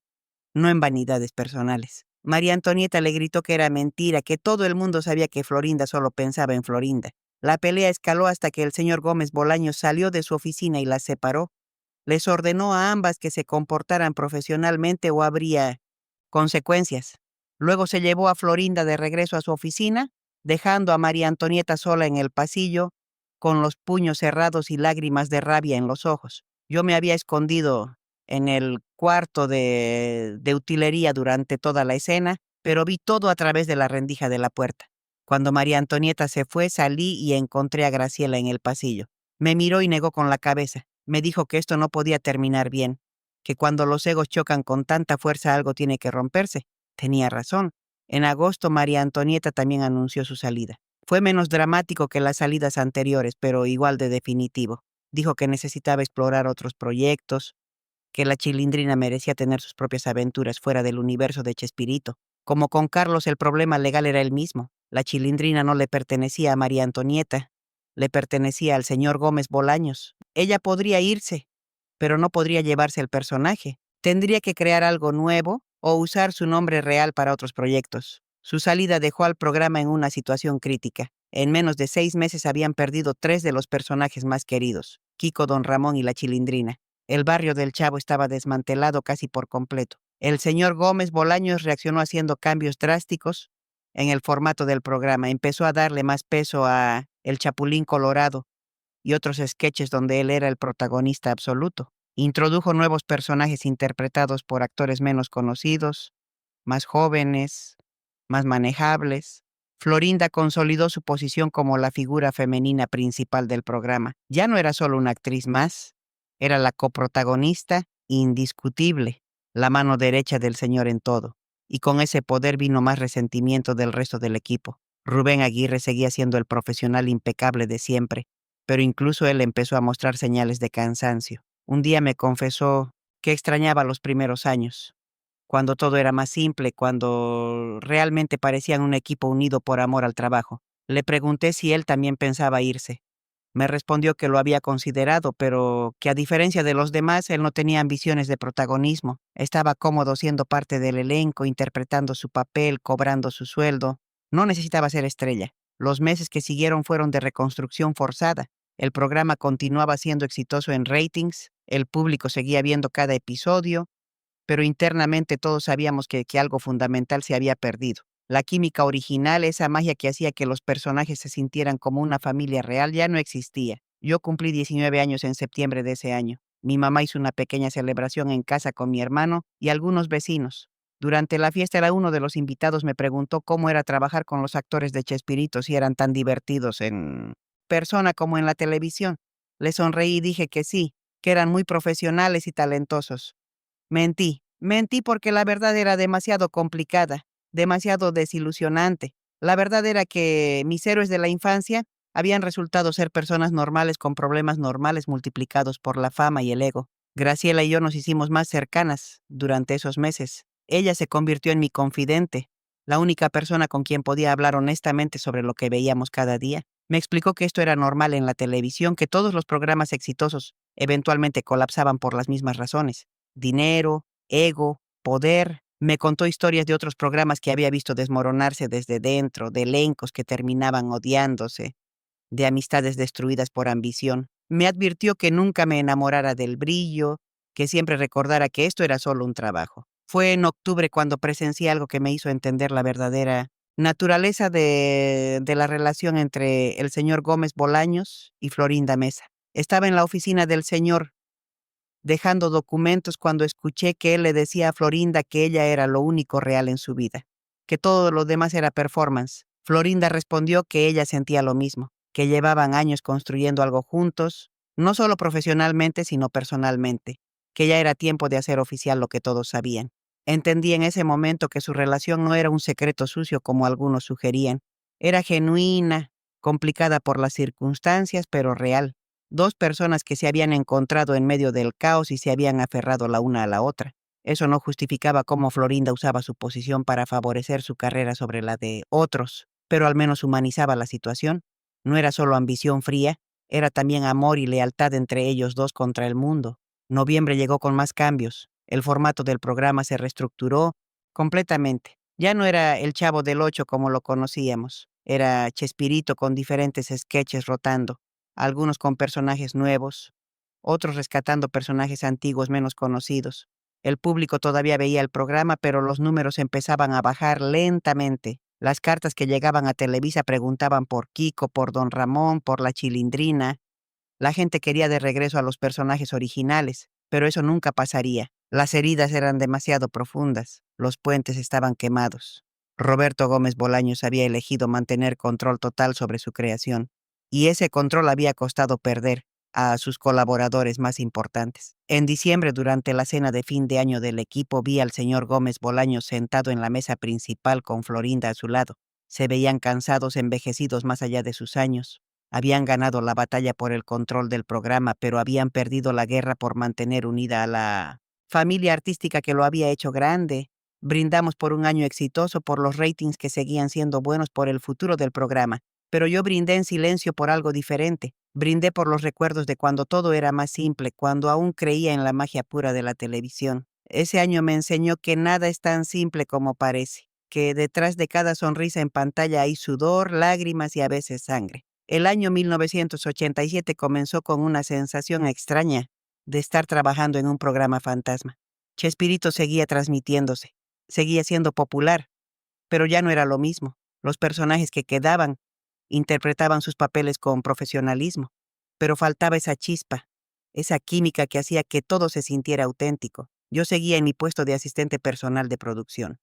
no en vanidades personales. María Antonieta le gritó que era mentira, que todo el mundo sabía que Florinda solo pensaba en Florinda. La pelea escaló hasta que el señor Gómez Bolaños salió de su oficina y las separó. Les ordenó a ambas que se comportaran profesionalmente o habría consecuencias. Luego se llevó a Florinda de regreso a su oficina, dejando a María Antonieta sola en el pasillo, con los puños cerrados y lágrimas de rabia en los ojos. Yo me había escondido en el cuarto de utilería durante toda la escena, pero vi todo a través de la rendija de la puerta. Cuando María Antonieta se fue, salí y encontré a Graciela en el pasillo. Me miró y negó con la cabeza. Me dijo que esto no podía terminar bien, que cuando los egos chocan con tanta fuerza algo tiene que romperse. Tenía razón. En agosto María Antonieta también anunció su salida. Fue menos dramático que las salidas anteriores, pero igual de definitivo. Dijo que necesitaba explorar otros proyectos, que la Chilindrina merecía tener sus propias aventuras fuera del universo de Chespirito. Como con Carlos, el problema legal era el mismo. La Chilindrina no le pertenecía a María Antonieta, le pertenecía al señor Gómez Bolaños. Ella podría irse, pero no podría llevarse el personaje. Tendría que crear algo nuevo o usar su nombre real para otros proyectos. Su salida dejó al programa en una situación crítica. En menos de 6 meses habían perdido 3 de los personajes más queridos, Kiko, Don Ramón y la Chilindrina. El barrio del Chavo estaba desmantelado casi por completo. El señor Gómez Bolaños reaccionó haciendo cambios drásticos en el formato del programa. Empezó a darle más peso a El Chapulín Colorado y otros sketches donde él era el protagonista absoluto. Introdujo nuevos personajes interpretados por actores menos conocidos, más jóvenes, más manejables. Florinda consolidó su posición como la figura femenina principal del programa. Ya no era solo una actriz más, era la coprotagonista indiscutible, la mano derecha del señor en todo. Y con ese poder vino más resentimiento del resto del equipo. Rubén Aguirre seguía siendo el profesional impecable de siempre, pero incluso él empezó a mostrar señales de cansancio. Un día me confesó que extrañaba los primeros años, cuando todo era más simple, cuando realmente parecían un equipo unido por amor al trabajo. Le pregunté si él también pensaba irse. Me respondió que lo había considerado, pero que a diferencia de los demás, él no tenía ambiciones de protagonismo. Estaba cómodo siendo parte del elenco, interpretando su papel, cobrando su sueldo. No necesitaba ser estrella. Los meses que siguieron fueron de reconstrucción forzada. El programa continuaba siendo exitoso en ratings, el público seguía viendo cada episodio, pero internamente todos sabíamos que algo fundamental se había perdido. La química original, esa magia que hacía que los personajes se sintieran como una familia real, ya no existía. Yo cumplí 19 años en septiembre de ese año. Mi mamá hizo una pequeña celebración en casa con mi hermano y algunos vecinos. Durante la fiesta, uno de los invitados me preguntó cómo era trabajar con los actores de Chespirito, si eran tan divertidos en persona como en la televisión. Le sonreí y dije que sí, que eran muy profesionales y talentosos. Mentí porque la verdad era demasiado complicada, demasiado desilusionante. La verdad era que mis héroes de la infancia habían resultado ser personas normales con problemas normales multiplicados por la fama y el ego. Graciela y yo nos hicimos más cercanas durante esos meses. Ella se convirtió en mi confidente, la única persona con quien podía hablar honestamente sobre lo que veíamos cada día. Me explicó que esto era normal en la televisión, que todos los programas exitosos eventualmente colapsaban por las mismas razones: dinero, ego, poder. Me contó historias de otros programas que había visto desmoronarse desde dentro, de elencos que terminaban odiándose, de amistades destruidas por ambición. Me advirtió que nunca me enamorara del brillo, que siempre recordara que esto era solo un trabajo. Fue en octubre cuando presencié algo que me hizo entender la verdadera naturaleza de la relación entre el señor Gómez Bolaños y Florinda Mesa. Estaba en la oficina del señor dejando documentos cuando escuché que él le decía a Florinda que ella era lo único real en su vida, que todo lo demás era performance. Florinda respondió que ella sentía lo mismo, que llevaban años construyendo algo juntos, no solo profesionalmente, sino personalmente, que ya era tiempo de hacer oficial lo que todos sabían. Entendí en ese momento que su relación no era un secreto sucio como algunos sugerían, era genuina, complicada por las circunstancias, pero real. Dos personas que se habían encontrado en medio del caos y se habían aferrado la una a la otra. Eso no justificaba cómo Florinda usaba su posición para favorecer su carrera sobre la de otros, pero al menos humanizaba la situación. No era solo ambición fría, era también amor y lealtad entre ellos dos contra el mundo. Noviembre llegó con más cambios. El formato del programa se reestructuró completamente. Ya no era el Chavo del Ocho como lo conocíamos. Era Chespirito con diferentes sketches rotando, algunos con personajes nuevos, otros rescatando personajes antiguos menos conocidos. El público todavía veía el programa, pero los números empezaban a bajar lentamente. Las cartas que llegaban a Televisa preguntaban por Kiko, por Don Ramón, por la Chilindrina. La gente quería de regreso a los personajes originales, pero eso nunca pasaría. Las heridas eran demasiado profundas, los puentes estaban quemados. Roberto Gómez Bolaños había elegido mantener control total sobre su creación, y ese control había costado perder a sus colaboradores más importantes. En diciembre, durante la cena de fin de año del equipo, vi al señor Gómez Bolaños sentado en la mesa principal con Florinda a su lado. Se veían cansados, envejecidos más allá de sus años. Habían ganado la batalla por el control del programa, pero habían perdido la guerra por mantener unida a la familia artística que lo había hecho grande. Brindamos por un año exitoso, por los ratings que seguían siendo buenos, por el futuro del programa. Pero yo brindé en silencio por algo diferente. Brindé por los recuerdos de cuando todo era más simple, cuando aún creía en la magia pura de la televisión. Ese año me enseñó que nada es tan simple como parece, que detrás de cada sonrisa en pantalla hay sudor, lágrimas y a veces sangre. El año 1987 comenzó con una sensación extraña de estar trabajando en un programa fantasma. Chespirito seguía transmitiéndose, seguía siendo popular, pero ya no era lo mismo. Los personajes que quedaban interpretaban sus papeles con profesionalismo, pero faltaba esa chispa, esa química que hacía que todo se sintiera auténtico. Yo seguía en mi puesto de asistente personal de producción,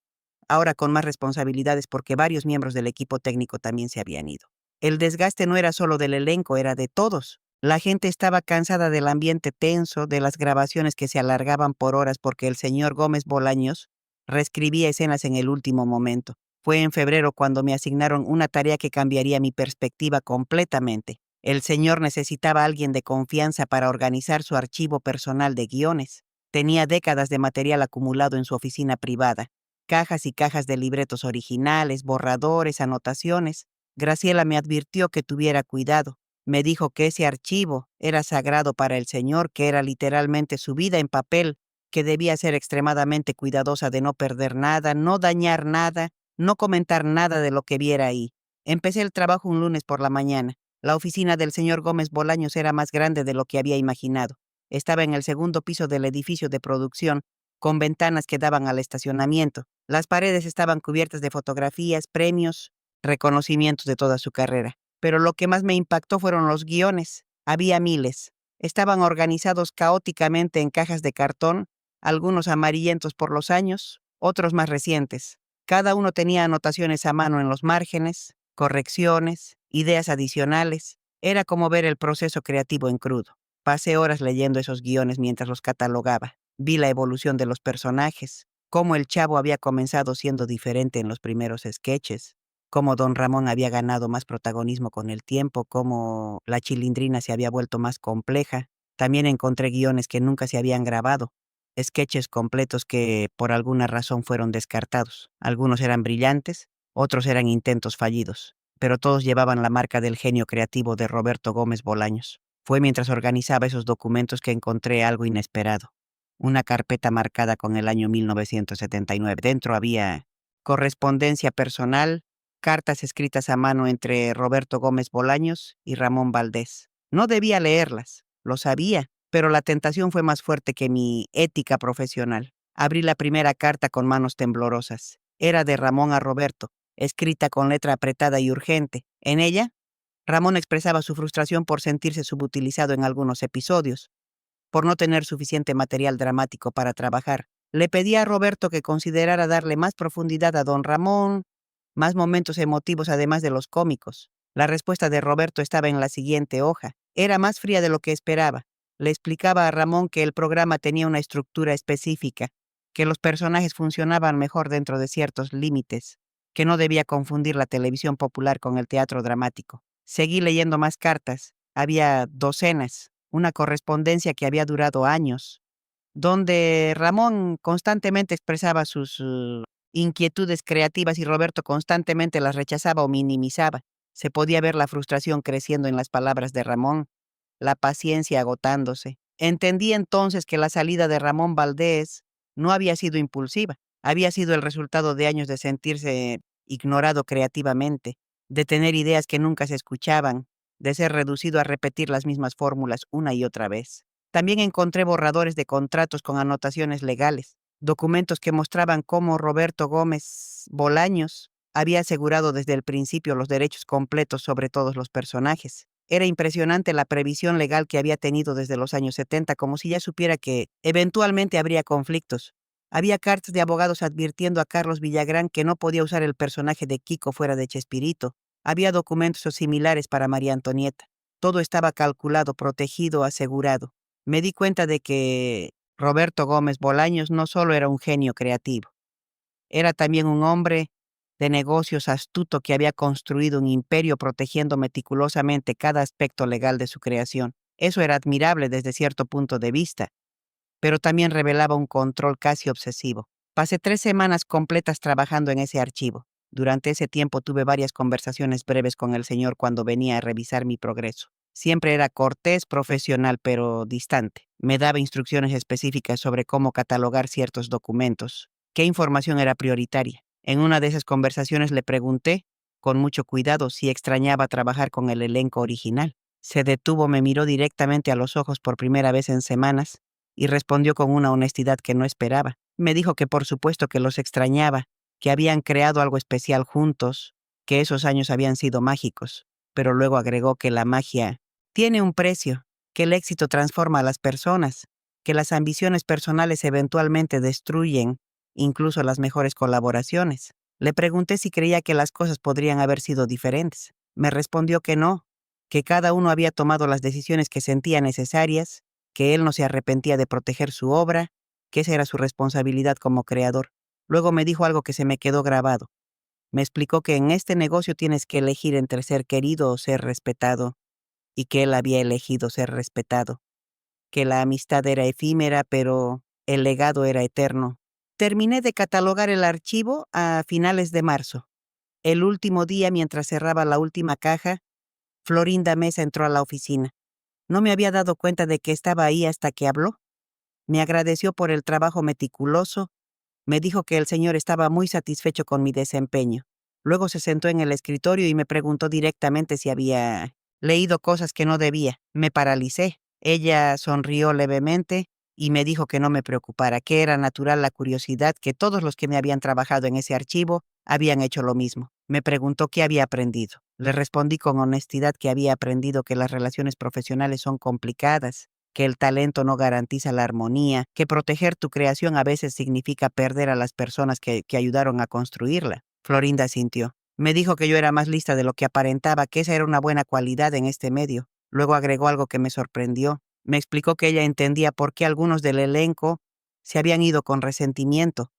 ahora con más responsabilidades porque varios miembros del equipo técnico también se habían ido. El desgaste no era solo del elenco, era de todos. La gente estaba cansada del ambiente tenso, de las grabaciones que se alargaban por horas porque el señor Gómez Bolaños reescribía escenas en el último momento. Fue en febrero cuando me asignaron una tarea que cambiaría mi perspectiva completamente. El señor necesitaba a alguien de confianza para organizar su archivo personal de guiones. Tenía décadas de material acumulado en su oficina privada, cajas y cajas de libretos originales, borradores, anotaciones. Graciela me advirtió que tuviera cuidado. Me dijo que ese archivo era sagrado para el señor, que era literalmente su vida en papel, que debía ser extremadamente cuidadosa de no perder nada, no dañar nada, no comentar nada de lo que viera ahí. Empecé el trabajo un lunes por la mañana. La oficina del señor Gómez Bolaños era más grande de lo que había imaginado. Estaba en el segundo piso del edificio de producción, con ventanas que daban al estacionamiento. Las paredes estaban cubiertas de fotografías, premios, reconocimientos de toda su carrera. Pero lo que más me impactó fueron los guiones. Había miles. Estaban organizados caóticamente en cajas de cartón, algunos amarillentos por los años, otros más recientes. Cada uno tenía anotaciones a mano en los márgenes, correcciones, ideas adicionales. Era como ver el proceso creativo en crudo. Pasé horas leyendo esos guiones mientras los catalogaba. Vi la evolución de los personajes, cómo el Chavo había comenzado siendo diferente en los primeros sketches, cómo Don Ramón había ganado más protagonismo con el tiempo, cómo la Chilindrina se había vuelto más compleja. También encontré guiones que nunca se habían grabado, sketches completos que por alguna razón fueron descartados. Algunos eran brillantes, otros eran intentos fallidos, pero todos llevaban la marca del genio creativo de Roberto Gómez Bolaños. Fue mientras organizaba esos documentos que encontré algo inesperado. Una carpeta marcada con el año 1979. Dentro había correspondencia personal, cartas escritas a mano entre Roberto Gómez Bolaños y Ramón Valdés. No debía leerlas, lo sabía, pero la tentación fue más fuerte que mi ética profesional. Abrí la primera carta con manos temblorosas. Era de Ramón a Roberto, escrita con letra apretada y urgente. En ella, Ramón expresaba su frustración por sentirse subutilizado en algunos episodios, por no tener suficiente material dramático para trabajar. Le pedía a Roberto que considerara darle más profundidad a Don Ramón, más momentos emotivos además de los cómicos. La respuesta de Roberto estaba en la siguiente hoja. Era más fría de lo que esperaba. Le explicaba a Ramón que el programa tenía una estructura específica, que los personajes funcionaban mejor dentro de ciertos límites, que no debía confundir la televisión popular con el teatro dramático. Seguí leyendo más cartas. Había docenas, una correspondencia que había durado años, donde Ramón constantemente expresaba sus inquietudes creativas y Roberto constantemente las rechazaba o minimizaba. Se podía ver la frustración creciendo en las palabras de Ramón, la paciencia agotándose. Entendí entonces que la salida de Ramón Valdés no había sido impulsiva, había sido el resultado de años de sentirse ignorado creativamente, de tener ideas que nunca se escuchaban, de ser reducido a repetir las mismas fórmulas una y otra vez. También encontré borradores de contratos con anotaciones legales, documentos que mostraban cómo Roberto Gómez Bolaños había asegurado desde el principio los derechos completos sobre todos los personajes. Era impresionante la previsión legal que había tenido desde los años 70, como si ya supiera que eventualmente habría conflictos. Había cartas de abogados advirtiendo a Carlos Villagrán que no podía usar el personaje de Kiko fuera de Chespirito. Había documentos similares para María Antonieta. Todo estaba calculado, protegido, asegurado. Me di cuenta de que Roberto Gómez Bolaños no solo era un genio creativo, era también un hombre de negocios astuto que había construido un imperio protegiendo meticulosamente cada aspecto legal de su creación. Eso era admirable desde cierto punto de vista, pero también revelaba un control casi obsesivo. Pasé 3 semanas completas trabajando en ese archivo. Durante ese tiempo tuve varias conversaciones breves con el señor cuando venía a revisar mi progreso. Siempre era cortés, profesional, pero distante. Me daba instrucciones específicas sobre cómo catalogar ciertos documentos, qué información era prioritaria. En una de esas conversaciones le pregunté, con mucho cuidado, si extrañaba trabajar con el elenco original. Se detuvo, me miró directamente a los ojos por primera vez en semanas y respondió con una honestidad que no esperaba. Me dijo que por supuesto que los extrañaba, que habían creado algo especial juntos, que esos años habían sido mágicos, pero luego agregó que la magia tiene un precio, que el éxito transforma a las personas, que las ambiciones personales eventualmente destruyen incluso las mejores colaboraciones. Le pregunté si creía que las cosas podrían haber sido diferentes. Me respondió que no, que cada uno había tomado las decisiones que sentía necesarias, que él no se arrepentía de proteger su obra, que esa era su responsabilidad como creador. Luego me dijo algo que se me quedó grabado. Me explicó que en este negocio tienes que elegir entre ser querido o ser respetado, y que él había elegido ser respetado, que la amistad era efímera, pero el legado era eterno. Terminé de catalogar el archivo a finales de marzo. El último día, mientras cerraba la última caja, Florinda Mesa entró a la oficina. No me había dado cuenta de que estaba ahí hasta que habló. Me agradeció por el trabajo meticuloso. Me dijo que el señor estaba muy satisfecho con mi desempeño. Luego se sentó en el escritorio y me preguntó directamente si había leído cosas que no debía. Me paralicé. Ella sonrió levemente y me dijo que no me preocupara, que era natural la curiosidad, que todos los que me habían trabajado en ese archivo habían hecho lo mismo. Me preguntó qué había aprendido. Le respondí con honestidad que había aprendido que las relaciones profesionales son complicadas, que el talento no garantiza la armonía, que proteger tu creación a veces significa perder a las personas que ayudaron a construirla. Florinda sintió. Me dijo que yo era más lista de lo que aparentaba, que esa era una buena cualidad en este medio. Luego agregó algo que me sorprendió. Me explicó que ella entendía por qué algunos del elenco se habían ido con resentimiento,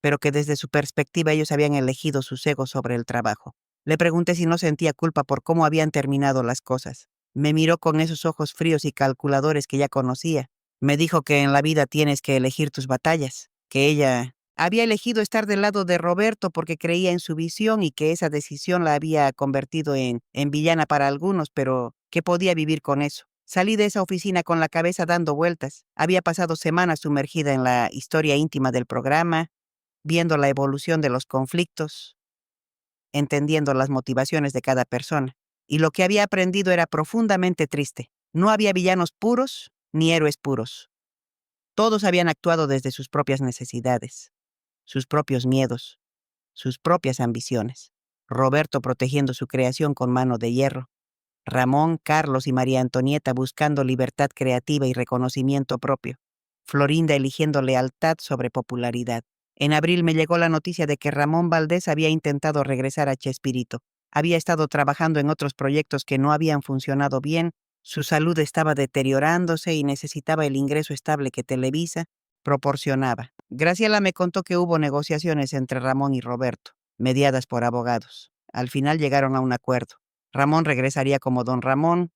pero que desde su perspectiva ellos habían elegido sus egos sobre el trabajo. Le pregunté si no sentía culpa por cómo habían terminado las cosas. Me miró con esos ojos fríos y calculadores que ya conocía. Me dijo que en la vida tienes que elegir tus batallas, que ella había elegido estar del lado de Roberto porque creía en su visión y que esa decisión la había convertido en villana para algunos, pero que podía vivir con eso. Salí de esa oficina con la cabeza dando vueltas. Había pasado semanas sumergida en la historia íntima del programa, viendo la evolución de los conflictos, entendiendo las motivaciones de cada persona. Y lo que había aprendido era profundamente triste. No había villanos puros ni héroes puros. Todos habían actuado desde sus propias necesidades, sus propios miedos, sus propias ambiciones. Roberto protegiendo su creación con mano de hierro. Ramón, Carlos y María Antonieta buscando libertad creativa y reconocimiento propio. Florinda eligiendo lealtad sobre popularidad. En abril me llegó la noticia de que Ramón Valdés había intentado regresar a Chespirito. Había estado trabajando en otros proyectos que no habían funcionado bien, su salud estaba deteriorándose y necesitaba el ingreso estable que Televisa proporcionaba. Graciela me contó que hubo negociaciones entre Ramón y Roberto, mediadas por abogados. Al final llegaron a un acuerdo. Ramón regresaría como Don Ramón,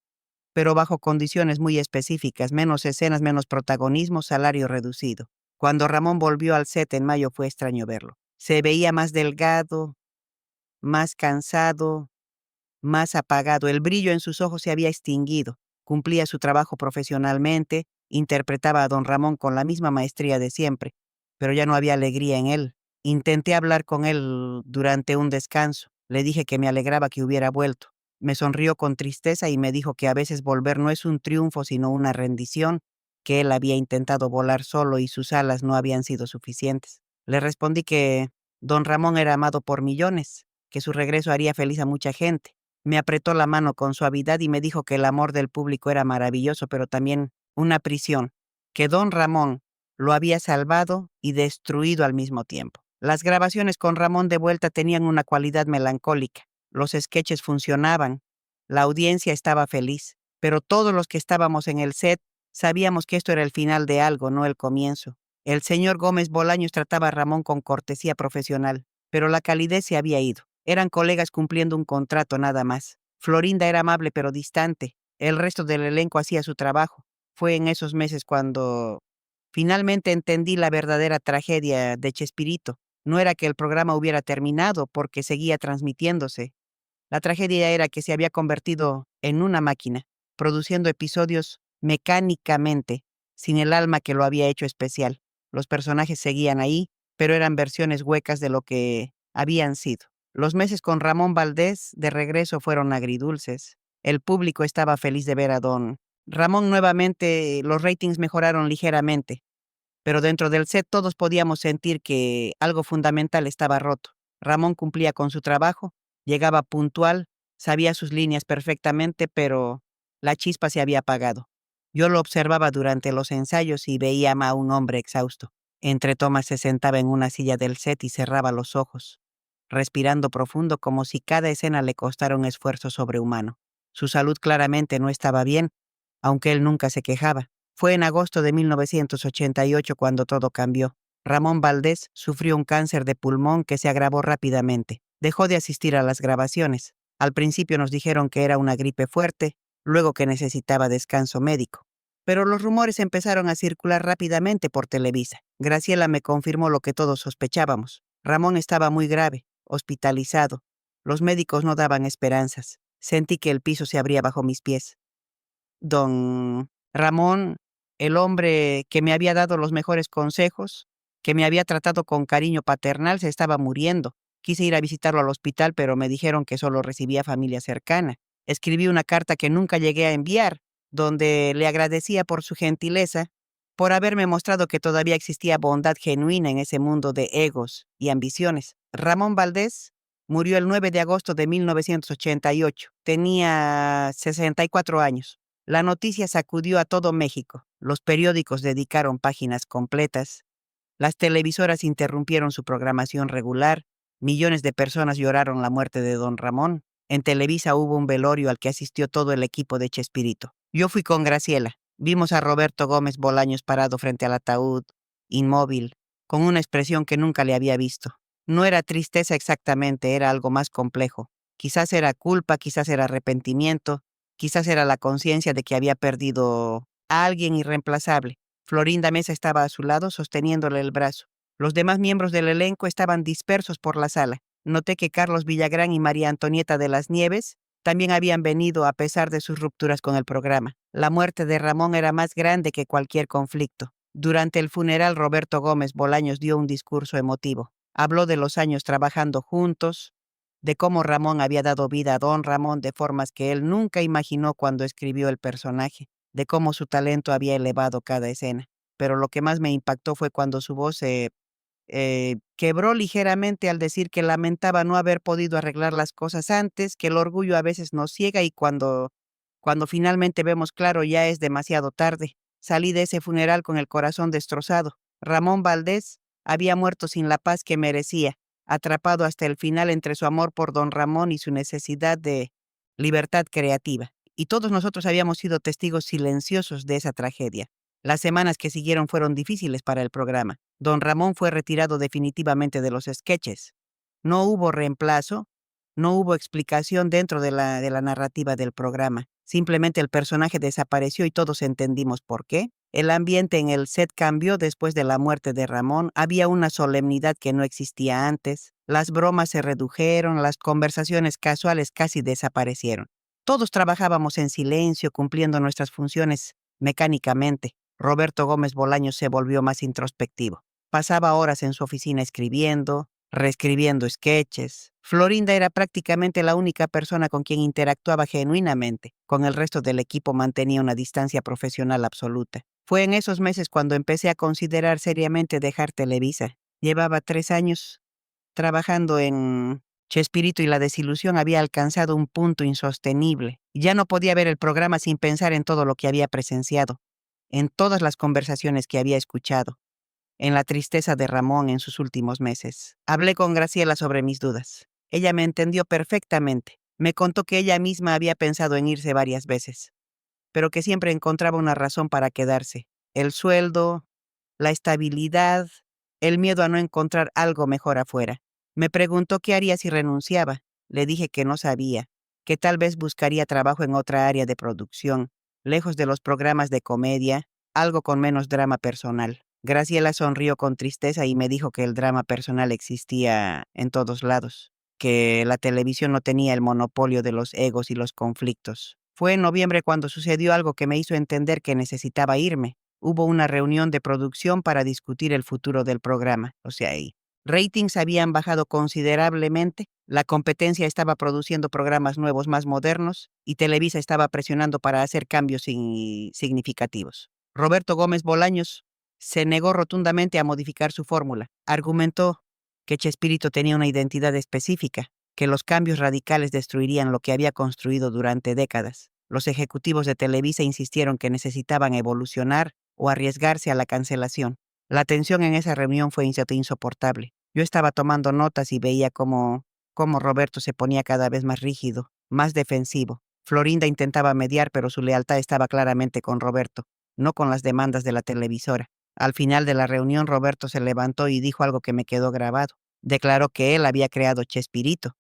pero bajo condiciones muy específicas, menos escenas, menos protagonismo, salario reducido. Cuando Ramón volvió al set en mayo fue extraño verlo. Se veía más delgado, más cansado, más apagado. El brillo en sus ojos se había extinguido. Cumplía su trabajo profesionalmente, interpretaba a Don Ramón con la misma maestría de siempre, pero ya no había alegría en él. Intenté hablar con él durante un descanso. Le dije que me alegraba que hubiera vuelto. Me sonrió con tristeza y me dijo que a veces volver no es un triunfo sino una rendición, que él había intentado volar solo y sus alas no habían sido suficientes. Le respondí que Don Ramón era amado por millones, que su regreso haría feliz a mucha gente. Me apretó la mano con suavidad y me dijo que el amor del público era maravilloso, pero también una prisión, que Don Ramón lo había salvado y destruido al mismo tiempo. Las grabaciones con Ramón de vuelta tenían una cualidad melancólica. Los sketches funcionaban, la audiencia estaba feliz, pero todos los que estábamos en el set sabíamos que esto era el final de algo, no el comienzo. El señor Gómez Bolaños trataba a Ramón con cortesía profesional, pero la calidez se había ido. Eran colegas cumpliendo un contrato nada más. Florinda era amable pero distante. El resto del elenco hacía su trabajo. Fue en esos meses cuando finalmente entendí la verdadera tragedia de Chespirito. No era que el programa hubiera terminado porque seguía transmitiéndose. La tragedia era que se había convertido en una máquina, produciendo episodios mecánicamente, sin el alma que lo había hecho especial. Los personajes seguían ahí, pero eran versiones huecas de lo que habían sido. Los meses con Ramón Valdés de regreso fueron agridulces. El público estaba feliz de ver a Don Ramón nuevamente, los ratings mejoraron ligeramente, pero dentro del set todos podíamos sentir que algo fundamental estaba roto. Ramón cumplía con su trabajo, llegaba puntual, sabía sus líneas perfectamente, pero la chispa se había apagado. Yo lo observaba durante los ensayos y veía a un hombre exhausto. Entre tomas se sentaba en una silla del set y cerraba los ojos, respirando profundo como si cada escena le costara un esfuerzo sobrehumano. Su salud claramente no estaba bien, aunque él nunca se quejaba. Fue en agosto de 1988 cuando todo cambió. Ramón Valdés sufrió un cáncer de pulmón que se agravó rápidamente. Dejó de asistir a las grabaciones. Al principio nos dijeron que era una gripe fuerte, luego que necesitaba descanso médico. Pero los rumores empezaron a circular rápidamente por Televisa. Graciela me confirmó lo que todos sospechábamos. Ramón estaba muy grave, hospitalizado. Los médicos no daban esperanzas. Sentí que el piso se abría bajo mis pies. Don Ramón, el hombre que me había dado los mejores consejos, que me había tratado con cariño paternal, se estaba muriendo. Quise ir a visitarlo al hospital, pero me dijeron que solo recibía familia cercana. Escribí una carta que nunca llegué a enviar, donde le agradecía por su gentileza, por haberme mostrado que todavía existía bondad genuina en ese mundo de egos y ambiciones. Ramón Valdés murió el 9 de agosto de 1988. Tenía 64 años. La noticia sacudió a todo México. Los periódicos dedicaron páginas completas. Las televisoras interrumpieron su programación regular. Millones de personas lloraron la muerte de Don Ramón. En Televisa hubo un velorio al que asistió todo el equipo de Chespirito. Yo fui con Graciela. Vimos a Roberto Gómez Bolaños parado frente al ataúd, inmóvil, con una expresión que nunca le había visto. No era tristeza exactamente, era algo más complejo. Quizás era culpa, quizás era arrepentimiento, quizás era la conciencia de que había perdido a alguien irreemplazable. Florinda Mesa estaba a su lado, sosteniéndole el brazo. Los demás miembros del elenco estaban dispersos por la sala. Noté que Carlos Villagrán y María Antonieta de las Nieves también habían venido a pesar de sus rupturas con el programa. La muerte de Ramón era más grande que cualquier conflicto. Durante el funeral, Roberto Gómez Bolaños dio un discurso emotivo. Habló de los años trabajando juntos, de cómo Ramón había dado vida a Don Ramón de formas que él nunca imaginó cuando escribió el personaje, de cómo su talento había elevado cada escena. Pero lo que más me impactó fue cuando su voz se quebró ligeramente al decir que lamentaba no haber podido arreglar las cosas antes, que el orgullo a veces nos ciega y cuando finalmente vemos claro ya es demasiado tarde. Salí de ese funeral con el corazón destrozado. Ramón Valdés había muerto sin la paz que merecía, atrapado hasta el final entre su amor por don Ramón y su necesidad de libertad creativa. Y todos nosotros habíamos sido testigos silenciosos de esa tragedia. Las semanas que siguieron fueron difíciles para el programa. Don Ramón fue retirado definitivamente de los sketches. No hubo reemplazo, no hubo explicación dentro de la narrativa del programa. Simplemente el personaje desapareció y todos entendimos por qué. El ambiente en el set cambió después de la muerte de Ramón. Había una solemnidad que no existía antes. Las bromas se redujeron, las conversaciones casuales casi desaparecieron. Todos trabajábamos en silencio, cumpliendo nuestras funciones mecánicamente. Roberto Gómez Bolaños se volvió más introspectivo. Pasaba horas en su oficina escribiendo, reescribiendo sketches. Florinda era prácticamente la única persona con quien interactuaba genuinamente. Con el resto del equipo mantenía una distancia profesional absoluta. Fue en esos meses cuando empecé a considerar seriamente dejar Televisa. Llevaba 3 años trabajando en Chespirito y la desilusión había alcanzado un punto insostenible. Ya no podía ver el programa sin pensar en todo lo que había presenciado, en todas las conversaciones que había escuchado, en la tristeza de Ramón en sus últimos meses. Hablé con Graciela sobre mis dudas. Ella me entendió perfectamente. Me contó que ella misma había pensado en irse varias veces, pero que siempre encontraba una razón para quedarse. El sueldo, la estabilidad, el miedo a no encontrar algo mejor afuera. Me preguntó qué haría si renunciaba. Le dije que no sabía, que tal vez buscaría trabajo en otra área de producción, lejos de los programas de comedia, algo con menos drama personal. Graciela sonrió con tristeza y me dijo que el drama personal existía en todos lados, que la televisión no tenía el monopolio de los egos y los conflictos. Fue en noviembre cuando sucedió algo que me hizo entender que necesitaba irme. Hubo una reunión de producción para discutir el futuro del programa. Y ratings habían bajado considerablemente, la competencia estaba produciendo programas nuevos más modernos y Televisa estaba presionando para hacer cambios significativos. Roberto Gómez Bolaños se negó rotundamente a modificar su fórmula. Argumentó que Chespirito tenía una identidad específica, que los cambios radicales destruirían lo que había construido durante décadas. Los ejecutivos de Televisa insistieron que necesitaban evolucionar o arriesgarse a la cancelación. La tensión en esa reunión fue insoportable. Yo estaba tomando notas y veía cómo Roberto se ponía cada vez más rígido, más defensivo. Florinda intentaba mediar, pero su lealtad estaba claramente con Roberto, no con las demandas de la televisora. Al final de la reunión, Roberto se levantó y dijo algo que me quedó grabado. Declaró que él había creado Chespirito,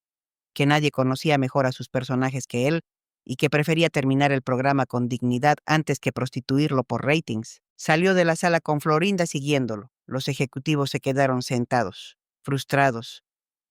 que nadie conocía mejor a sus personajes que él y que prefería terminar el programa con dignidad antes que prostituirlo por ratings. Salió de la sala con Florinda siguiéndolo. Los ejecutivos se quedaron sentados, frustrados,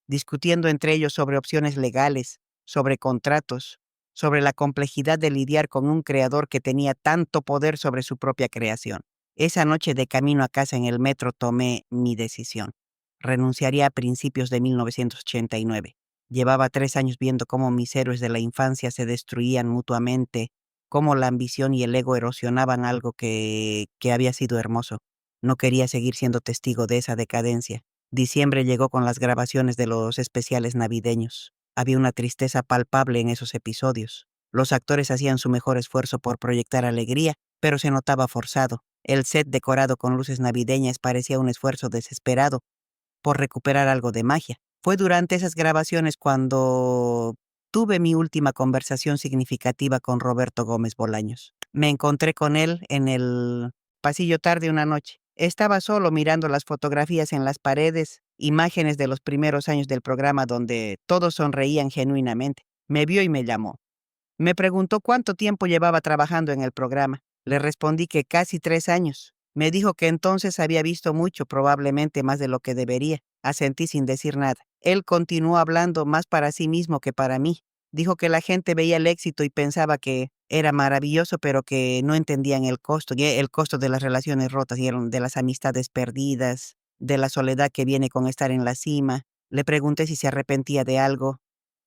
discutiendo entre ellos sobre opciones legales, sobre contratos, sobre la complejidad de lidiar con un creador que tenía tanto poder sobre su propia creación. Esa noche de camino a casa en el metro tomé mi decisión. Renunciaría a principios de 1989. Llevaba 3 años viendo cómo mis héroes de la infancia se destruían mutuamente, cómo la ambición y el ego erosionaban algo que había sido hermoso. No quería seguir siendo testigo de esa decadencia. Diciembre llegó con las grabaciones de los especiales navideños. Había una tristeza palpable en esos episodios. Los actores hacían su mejor esfuerzo por proyectar alegría, pero se notaba forzado. El set decorado con luces navideñas parecía un esfuerzo desesperado por recuperar algo de magia. Fue durante esas grabaciones cuando Tuve mi última conversación significativa con Roberto Gómez Bolaños. Me encontré con él en el pasillo tarde una noche. Estaba solo mirando las fotografías en las paredes, imágenes de los primeros años del programa donde todos sonreían genuinamente. Me vio y me llamó. Me preguntó cuánto tiempo llevaba trabajando en el programa. Le respondí que casi 3 años. Me dijo que entonces había visto mucho, probablemente más de lo que debería. Asentí sin decir nada. Él continuó hablando más para sí mismo que para mí. Dijo que la gente veía el éxito y pensaba que era maravilloso, pero que no entendían el costo de las relaciones rotas y de las amistades perdidas, de la soledad que viene con estar en la cima. Le pregunté si se arrepentía de algo.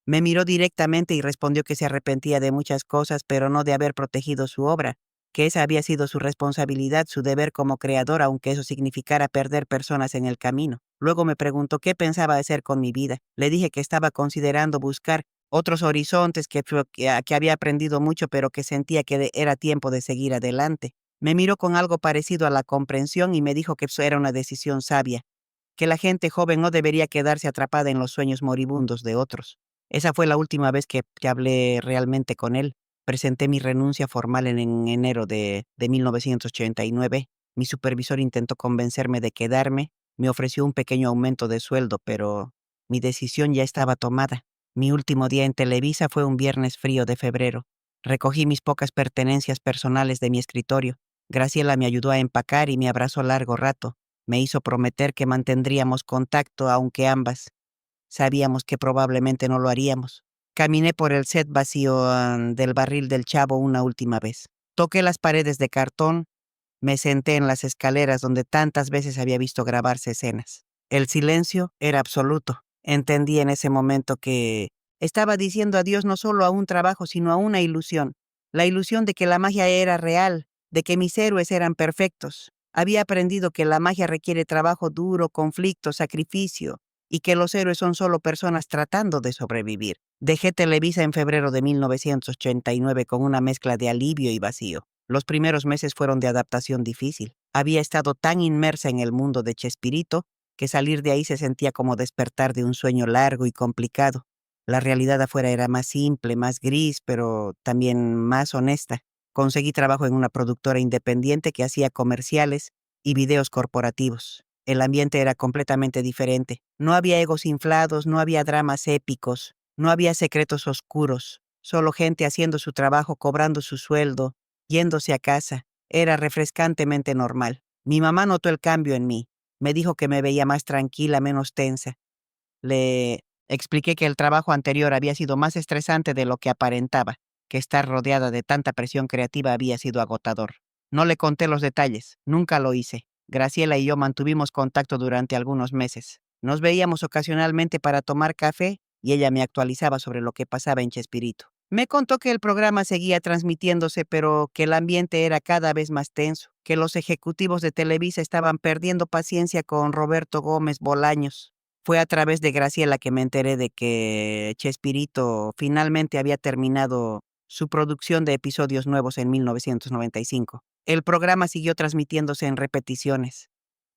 Me miró directamente y respondió que se arrepentía de muchas cosas, pero no de haber protegido su obra, que esa había sido su responsabilidad, su deber como creador, aunque eso significara perder personas en el camino. Luego me preguntó qué pensaba hacer con mi vida. Le dije que estaba considerando buscar otros horizontes, que había aprendido mucho, pero que sentía que era tiempo de seguir adelante. Me miró con algo parecido a la comprensión y me dijo que eso era una decisión sabia, que la gente joven no debería quedarse atrapada en los sueños moribundos de otros. Esa fue la última vez que hablé realmente con él. Presenté mi renuncia formal en enero de 1989. Mi supervisor intentó convencerme de quedarme. Me ofreció un pequeño aumento de sueldo, pero mi decisión ya estaba tomada. Mi último día en Televisa fue un viernes frío de febrero. Recogí mis pocas pertenencias personales de mi escritorio. Graciela me ayudó a empacar y me abrazó largo rato. Me hizo prometer que mantendríamos contacto, aunque ambas sabíamos que probablemente no lo haríamos. Caminé por el set vacío del barril del Chavo una última vez. Toqué las paredes de cartón, me senté en las escaleras donde tantas veces había visto grabarse escenas. El silencio era absoluto. Entendí en ese momento que estaba diciendo adiós no solo a un trabajo, sino a una ilusión. La ilusión de que la magia era real, de que mis héroes eran perfectos. Había aprendido que la magia requiere trabajo duro, conflicto, sacrificio, y que los héroes son solo personas tratando de sobrevivir. Dejé Televisa en febrero de 1989 con una mezcla de alivio y vacío. Los primeros meses fueron de adaptación difícil. Había estado tan inmersa en el mundo de Chespirito que salir de ahí se sentía como despertar de un sueño largo y complicado. La realidad afuera era más simple, más gris, pero también más honesta. Conseguí trabajo en una productora independiente que hacía comerciales y videos corporativos. El ambiente era completamente diferente. No había egos inflados, no había dramas épicos, no había secretos oscuros, solo gente haciendo su trabajo, cobrando su sueldo, yéndose a casa. Era refrescantemente normal. Mi mamá notó el cambio en mí. Me dijo que me veía más tranquila, menos tensa. Le expliqué que el trabajo anterior había sido más estresante de lo que aparentaba, que estar rodeada de tanta presión creativa había sido agotador. No le conté los detalles, nunca lo hice. Graciela y yo mantuvimos contacto durante algunos meses. Nos veíamos ocasionalmente para tomar café y ella me actualizaba sobre lo que pasaba en Chespirito. Me contó que el programa seguía transmitiéndose, pero que el ambiente era cada vez más tenso, que los ejecutivos de Televisa estaban perdiendo paciencia con Roberto Gómez Bolaños. Fue a través de Graciela que me enteré de que Chespirito finalmente había terminado su producción de episodios nuevos en 1995. El programa siguió transmitiéndose en repeticiones,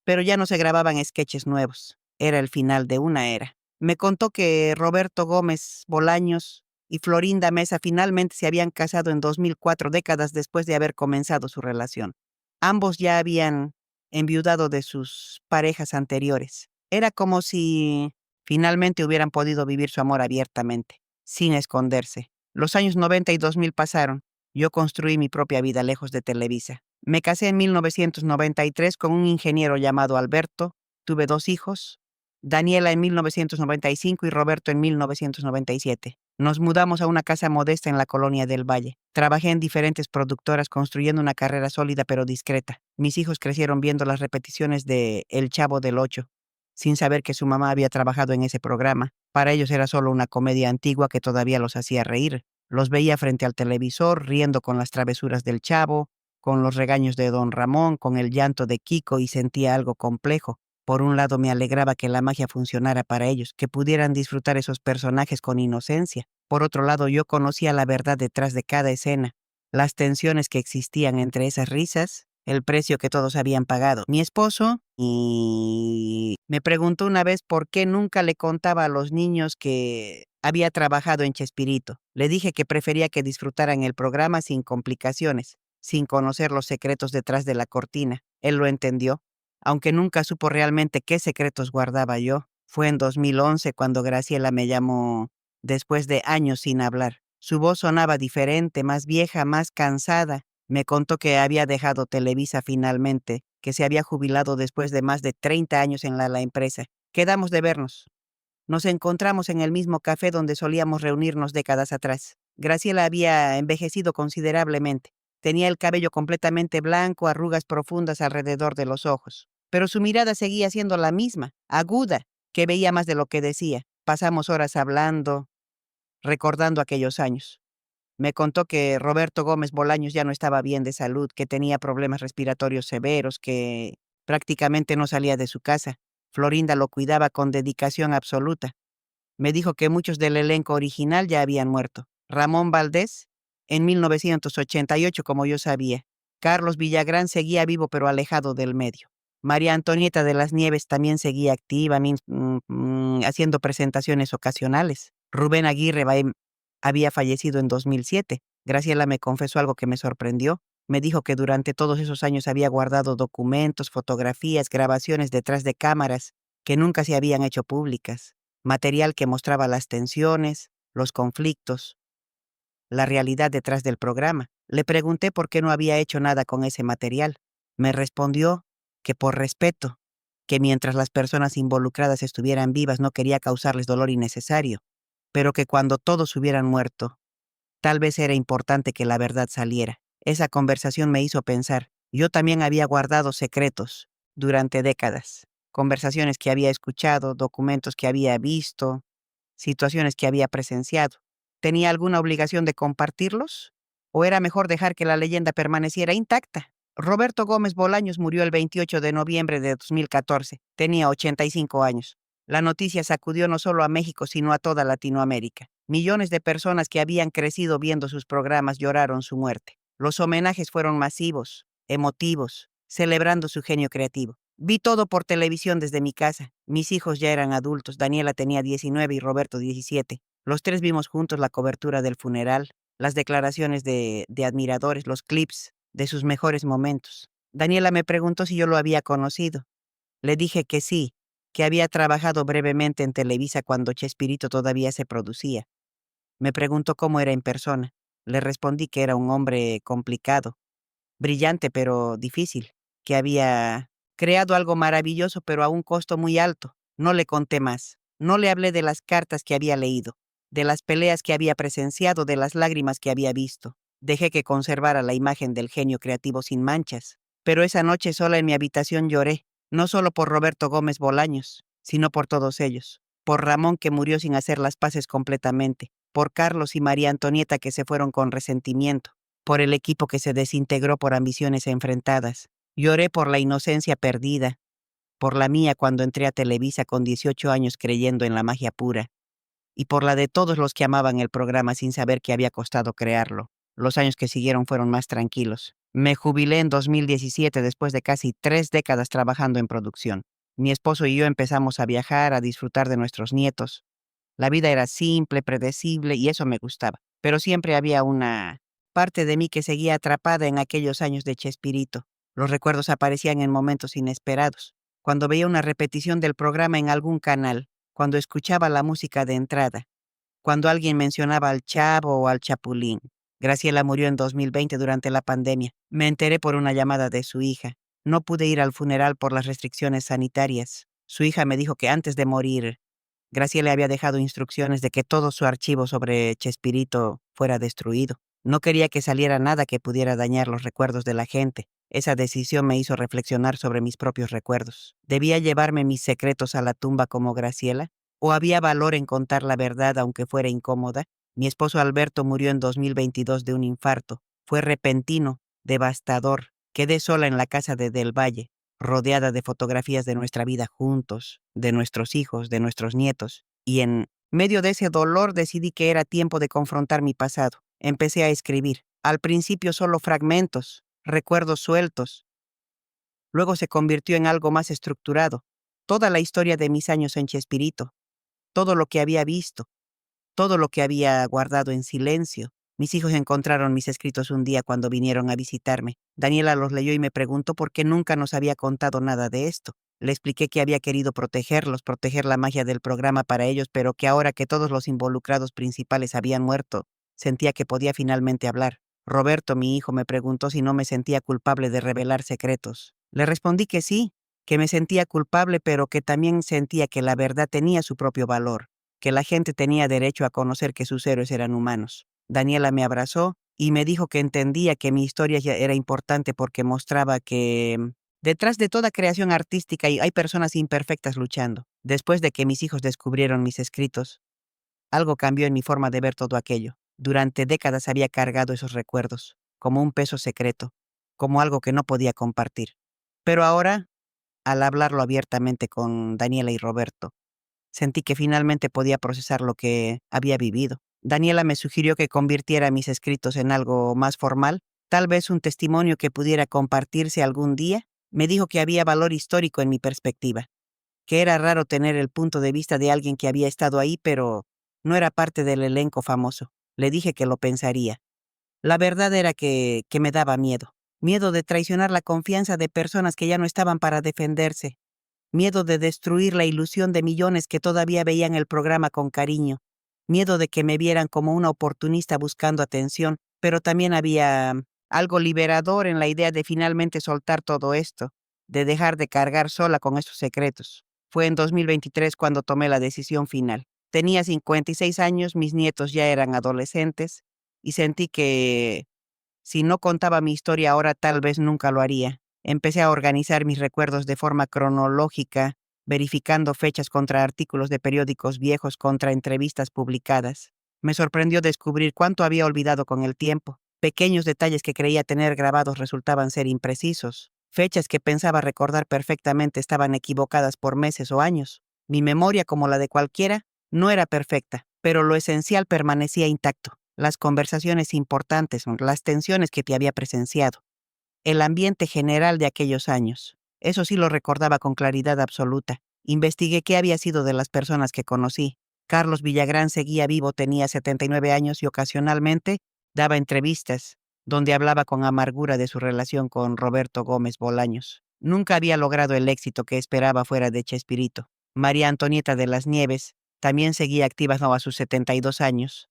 pero ya no se grababan sketches nuevos. Era el final de una era. Me contó que Roberto Gómez Bolaños y Florinda Mesa finalmente se habían casado en 2004, décadas después de haber comenzado su relación. Ambos ya habían enviudado de sus parejas anteriores. Era como si finalmente hubieran podido vivir su amor abiertamente, sin esconderse. Los años 90 y 2000 pasaron. Yo construí mi propia vida lejos de Televisa. Me casé en 1993 con un ingeniero llamado Alberto. Tuve 2 hijos, Daniela en 1995 y Roberto en 1997. Nos mudamos a una casa modesta en la colonia del Valle. Trabajé en diferentes productoras construyendo una carrera sólida pero discreta. Mis hijos crecieron viendo las repeticiones de El Chavo del Ocho, sin saber que su mamá había trabajado en ese programa. Para ellos era solo una comedia antigua que todavía los hacía reír. Los veía frente al televisor, riendo con las travesuras del Chavo, con los regaños de Don Ramón, con el llanto de Kiko y sentía algo complejo. Por un lado me alegraba que la magia funcionara para ellos, que pudieran disfrutar esos personajes con inocencia. Por otro lado, yo conocía la verdad detrás de cada escena, las tensiones que existían entre esas risas, el precio que todos habían pagado. Mi esposo me preguntó una vez por qué nunca le contaba a los niños que Había trabajado en Chespirito. Le dije que prefería que disfrutaran el programa sin complicaciones, sin conocer los secretos detrás de la cortina. Él lo entendió, aunque nunca supo realmente qué secretos guardaba yo. Fue en 2011 cuando Graciela me llamó después de años sin hablar. Su voz sonaba diferente, más vieja, más cansada. Me contó que había dejado Televisa finalmente, que se había jubilado después de más de 30 años en la empresa. Quedamos de vernos. Nos encontramos en el mismo café donde solíamos reunirnos décadas atrás. Graciela había envejecido considerablemente. Tenía el cabello completamente blanco, arrugas profundas alrededor de los ojos. Pero su mirada seguía siendo la misma, aguda, que veía más de lo que decía. Pasamos horas hablando, recordando aquellos años. Me contó que Roberto Gómez Bolaños ya no estaba bien de salud, que tenía problemas respiratorios severos, que prácticamente no salía de su casa. Florinda lo cuidaba con dedicación absoluta. Me dijo que muchos del elenco original ya habían muerto. Ramón Valdés, en 1988, como yo sabía. Carlos Villagrán seguía vivo pero alejado del medio. María Antonieta de las Nieves también seguía activa, haciendo presentaciones ocasionales. Rubén Aguirre había fallecido en 2007. Graciela me confesó algo que me sorprendió. Me dijo que durante todos esos años había guardado documentos, fotografías, grabaciones detrás de cámaras que nunca se habían hecho públicas. Material que mostraba las tensiones, los conflictos, la realidad detrás del programa. Le pregunté por qué no había hecho nada con ese material. Me respondió que por respeto, que mientras las personas involucradas estuvieran vivas no quería causarles dolor innecesario, pero que cuando todos hubieran muerto, tal vez era importante que la verdad saliera. Esa conversación me hizo pensar. Yo también había guardado secretos durante décadas. Conversaciones que había escuchado, documentos que había visto, situaciones que había presenciado. ¿Tenía alguna obligación de compartirlos? ¿O era mejor dejar que la leyenda permaneciera intacta? Roberto Gómez Bolaños murió el 28 de noviembre de 2014. Tenía 85 años. La noticia sacudió no solo a México, sino a toda Latinoamérica. Millones de personas que habían crecido viendo sus programas lloraron su muerte. Los homenajes fueron masivos, emotivos, celebrando su genio creativo. Vi todo por televisión desde mi casa. Mis hijos ya eran adultos. Daniela tenía 19 y Roberto 17. Los tres vimos juntos la cobertura del funeral, las declaraciones de admiradores, los clips de sus mejores momentos. Daniela me preguntó si yo lo había conocido. Le dije que sí, que había trabajado brevemente en Televisa cuando Chespirito todavía se producía. Me preguntó cómo era en persona. Le respondí que era un hombre complicado, brillante pero difícil, que había creado algo maravilloso pero a un costo muy alto. No le conté más. No le hablé de las cartas que había leído, de las peleas que había presenciado, de las lágrimas que había visto. Dejé que conservara la imagen del genio creativo sin manchas. Pero esa noche sola en mi habitación lloré, no solo por Roberto Gómez Bolaños, sino por todos ellos. Por Ramón, que murió sin hacer las paces completamente. Por Carlos y María Antonieta, que se fueron con resentimiento. Por el equipo que se desintegró por ambiciones enfrentadas. Lloré por la inocencia perdida, por la mía cuando entré a Televisa con 18 años creyendo en la magia pura, y por la de todos los que amaban el programa sin saber que había costado crearlo. Los años que siguieron fueron más tranquilos. Me jubilé en 2017 después de casi 3 décadas trabajando en producción. Mi esposo y yo empezamos a viajar, a disfrutar de nuestros nietos. La vida era simple, predecible y eso me gustaba. Pero siempre había una parte de mí que seguía atrapada en aquellos años de Chespirito. Los recuerdos aparecían en momentos inesperados. Cuando veía una repetición del programa en algún canal, cuando escuchaba la música de entrada, cuando alguien mencionaba al Chavo o al Chapulín. Graciela murió en 2020 durante la pandemia. Me enteré por una llamada de su hija. No pude ir al funeral por las restricciones sanitarias. Su hija me dijo que antes de morir, Graciela había dejado instrucciones de que todo su archivo sobre Chespirito fuera destruido. No quería que saliera nada que pudiera dañar los recuerdos de la gente. Esa decisión me hizo reflexionar sobre mis propios recuerdos. ¿Debía llevarme mis secretos a la tumba como Graciela? ¿O había valor en contar la verdad aunque fuera incómoda? Mi esposo Alberto murió en 2022 de un infarto. Fue repentino, devastador. Quedé sola en la casa de Del Valle, rodeada de fotografías de nuestra vida juntos, de nuestros hijos, de nuestros nietos, y en medio de ese dolor decidí que era tiempo de confrontar mi pasado. Empecé a escribir. Al principio solo fragmentos, recuerdos sueltos. Luego se convirtió en algo más estructurado. Toda la historia de mis años en Chespirito, todo lo que había visto, todo lo que había guardado en silencio. Mis hijos encontraron mis escritos un día cuando vinieron a visitarme. Daniela los leyó y me preguntó por qué nunca nos había contado nada de esto. Le expliqué que había querido protegerlos, proteger la magia del programa para ellos, pero que ahora que todos los involucrados principales habían muerto, sentía que podía finalmente hablar. Roberto, mi hijo, me preguntó si no me sentía culpable de revelar secretos. Le respondí que sí, que me sentía culpable, pero que también sentía que la verdad tenía su propio valor, que la gente tenía derecho a conocer que sus héroes eran humanos. Daniela me abrazó y me dijo que entendía que mi historia ya era importante porque mostraba que detrás de toda creación artística hay personas imperfectas luchando. Después de que mis hijos descubrieron mis escritos, algo cambió en mi forma de ver todo aquello. Durante décadas había cargado esos recuerdos, como un peso secreto, como algo que no podía compartir. Pero ahora, al hablarlo abiertamente con Daniela y Roberto, sentí que finalmente podía procesar lo que había vivido. Daniela me sugirió que convirtiera mis escritos en algo más formal, tal vez un testimonio que pudiera compartirse algún día. Me dijo que había valor histórico en mi perspectiva, que era raro tener el punto de vista de alguien que había estado ahí, pero no era parte del elenco famoso. Le dije que lo pensaría. La verdad era que me daba miedo. Miedo de traicionar la confianza de personas que ya no estaban para defenderse. Miedo de destruir la ilusión de millones que todavía veían el programa con cariño. Miedo de que me vieran como una oportunista buscando atención, pero también había algo liberador en la idea de finalmente soltar todo esto, de dejar de cargar sola con esos secretos. Fue en 2023 cuando tomé la decisión final. Tenía 56 años, mis nietos ya eran adolescentes, y sentí que si no contaba mi historia ahora, tal vez nunca lo haría. Empecé a organizar mis recuerdos de forma cronológica, verificando fechas contra artículos de periódicos viejos, contra entrevistas publicadas. Me sorprendió descubrir cuánto había olvidado con el tiempo. Pequeños detalles que creía tener grabados resultaban ser imprecisos. Fechas que pensaba recordar perfectamente estaban equivocadas por meses o años. Mi memoria, como la de cualquiera, no era perfecta, pero lo esencial permanecía intacto. Las conversaciones importantes, las tensiones que te había presenciado, el ambiente general de aquellos años. Eso sí lo recordaba con claridad absoluta. Investigué qué había sido de las personas que conocí. Carlos Villagrán seguía vivo, tenía 79 años y ocasionalmente daba entrevistas donde hablaba con amargura de su relación con Roberto Gómez Bolaños. Nunca había logrado el éxito que esperaba fuera de Chespirito. María Antonieta de las Nieves también seguía activa a sus 72 años,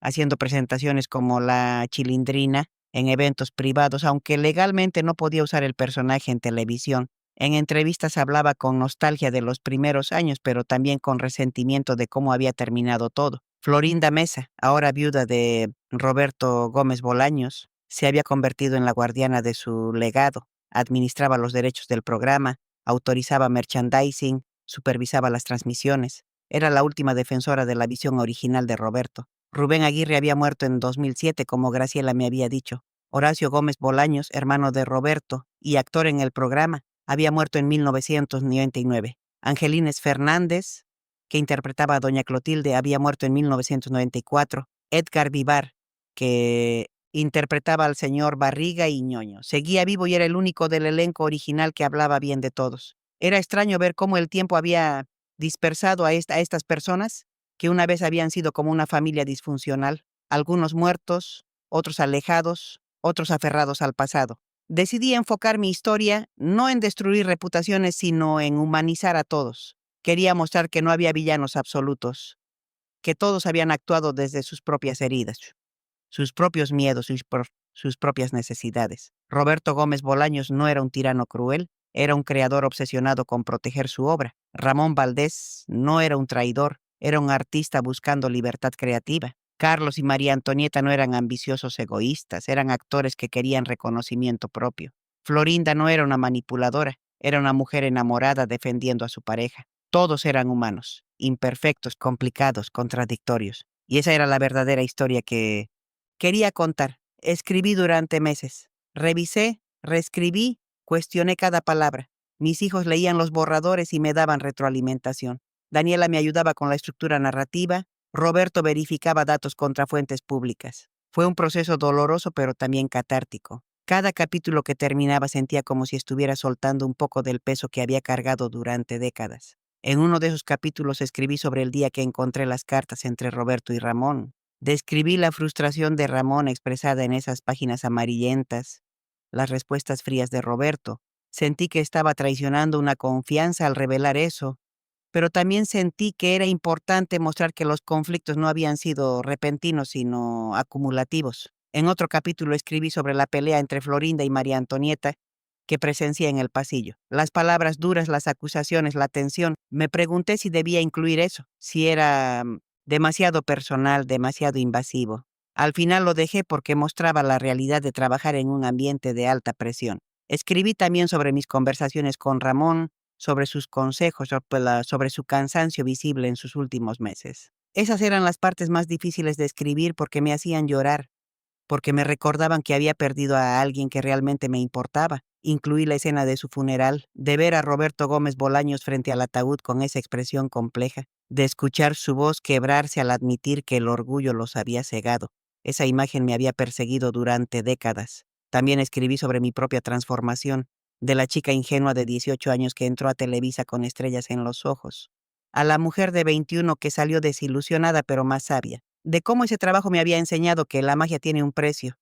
haciendo presentaciones como La Chilindrina en eventos privados, aunque legalmente no podía usar el personaje en televisión. En entrevistas hablaba con nostalgia de los primeros años, pero también con resentimiento de cómo había terminado todo. Florinda Mesa, ahora viuda de Roberto Gómez Bolaños, se había convertido en la guardiana de su legado. Administraba los derechos del programa, autorizaba merchandising, supervisaba las transmisiones. Era la última defensora de la visión original de Roberto. Rubén Aguirre había muerto en 2007, como Graciela me había dicho. Horacio Gómez Bolaños, hermano de Roberto y actor en el programa, había muerto en 1999. Angelines Fernández, que interpretaba a Doña Clotilde, había muerto en 1994. Edgar Vivar, que interpretaba al señor Barriga y Ñoño, seguía vivo y era el único del elenco original que hablaba bien de todos. Era extraño ver cómo el tiempo había dispersado a estas personas que una vez habían sido como una familia disfuncional, algunos muertos, otros alejados, otros aferrados al pasado. Decidí enfocar mi historia no en destruir reputaciones, sino en humanizar a todos. Quería mostrar que no había villanos absolutos, que todos habían actuado desde sus propias heridas, sus propios miedos y sus propias necesidades. Roberto Gómez Bolaños no era un tirano cruel, era un creador obsesionado con proteger su obra. Ramón Valdés no era un traidor, era un artista buscando libertad creativa. Carlos y María Antonieta no eran ambiciosos egoístas, eran actores que querían reconocimiento propio. Florinda no era una manipuladora, era una mujer enamorada defendiendo a su pareja. Todos eran humanos, imperfectos, complicados, contradictorios. Y esa era la verdadera historia que quería contar. Escribí durante meses. Revisé, reescribí, cuestioné cada palabra. Mis hijos leían los borradores y me daban retroalimentación. Daniela me ayudaba con la estructura narrativa. Roberto verificaba datos contra fuentes públicas. Fue un proceso doloroso, pero también catártico. Cada capítulo que terminaba sentía como si estuviera soltando un poco del peso que había cargado durante décadas. En uno de esos capítulos escribí sobre el día que encontré las cartas entre Roberto y Ramón. Describí la frustración de Ramón expresada en esas páginas amarillentas, las respuestas frías de Roberto. Sentí que estaba traicionando una confianza al revelar eso, pero también sentí que era importante mostrar que los conflictos no habían sido repentinos, sino acumulativos. En otro capítulo escribí sobre la pelea entre Florinda y María Antonieta que presencié en el pasillo. Las palabras duras, las acusaciones, la tensión. Me pregunté si debía incluir eso, si era demasiado personal, demasiado invasivo. Al final lo dejé porque mostraba la realidad de trabajar en un ambiente de alta presión. Escribí también sobre mis conversaciones con Ramón, sobre sus consejos, sobre su cansancio visible en sus últimos meses. Esas eran las partes más difíciles de escribir porque me hacían llorar, porque me recordaban que había perdido a alguien que realmente me importaba. Incluí la escena de su funeral, de ver a Roberto Gómez Bolaños frente al ataúd con esa expresión compleja, de escuchar su voz quebrarse al admitir que el orgullo los había cegado. Esa imagen me había perseguido durante décadas. También escribí sobre mi propia transformación, de la chica ingenua de 18 años que entró a Televisa con estrellas en los ojos, a la mujer de 21 que salió desilusionada pero más sabia, de cómo ese trabajo me había enseñado que la magia tiene un precio,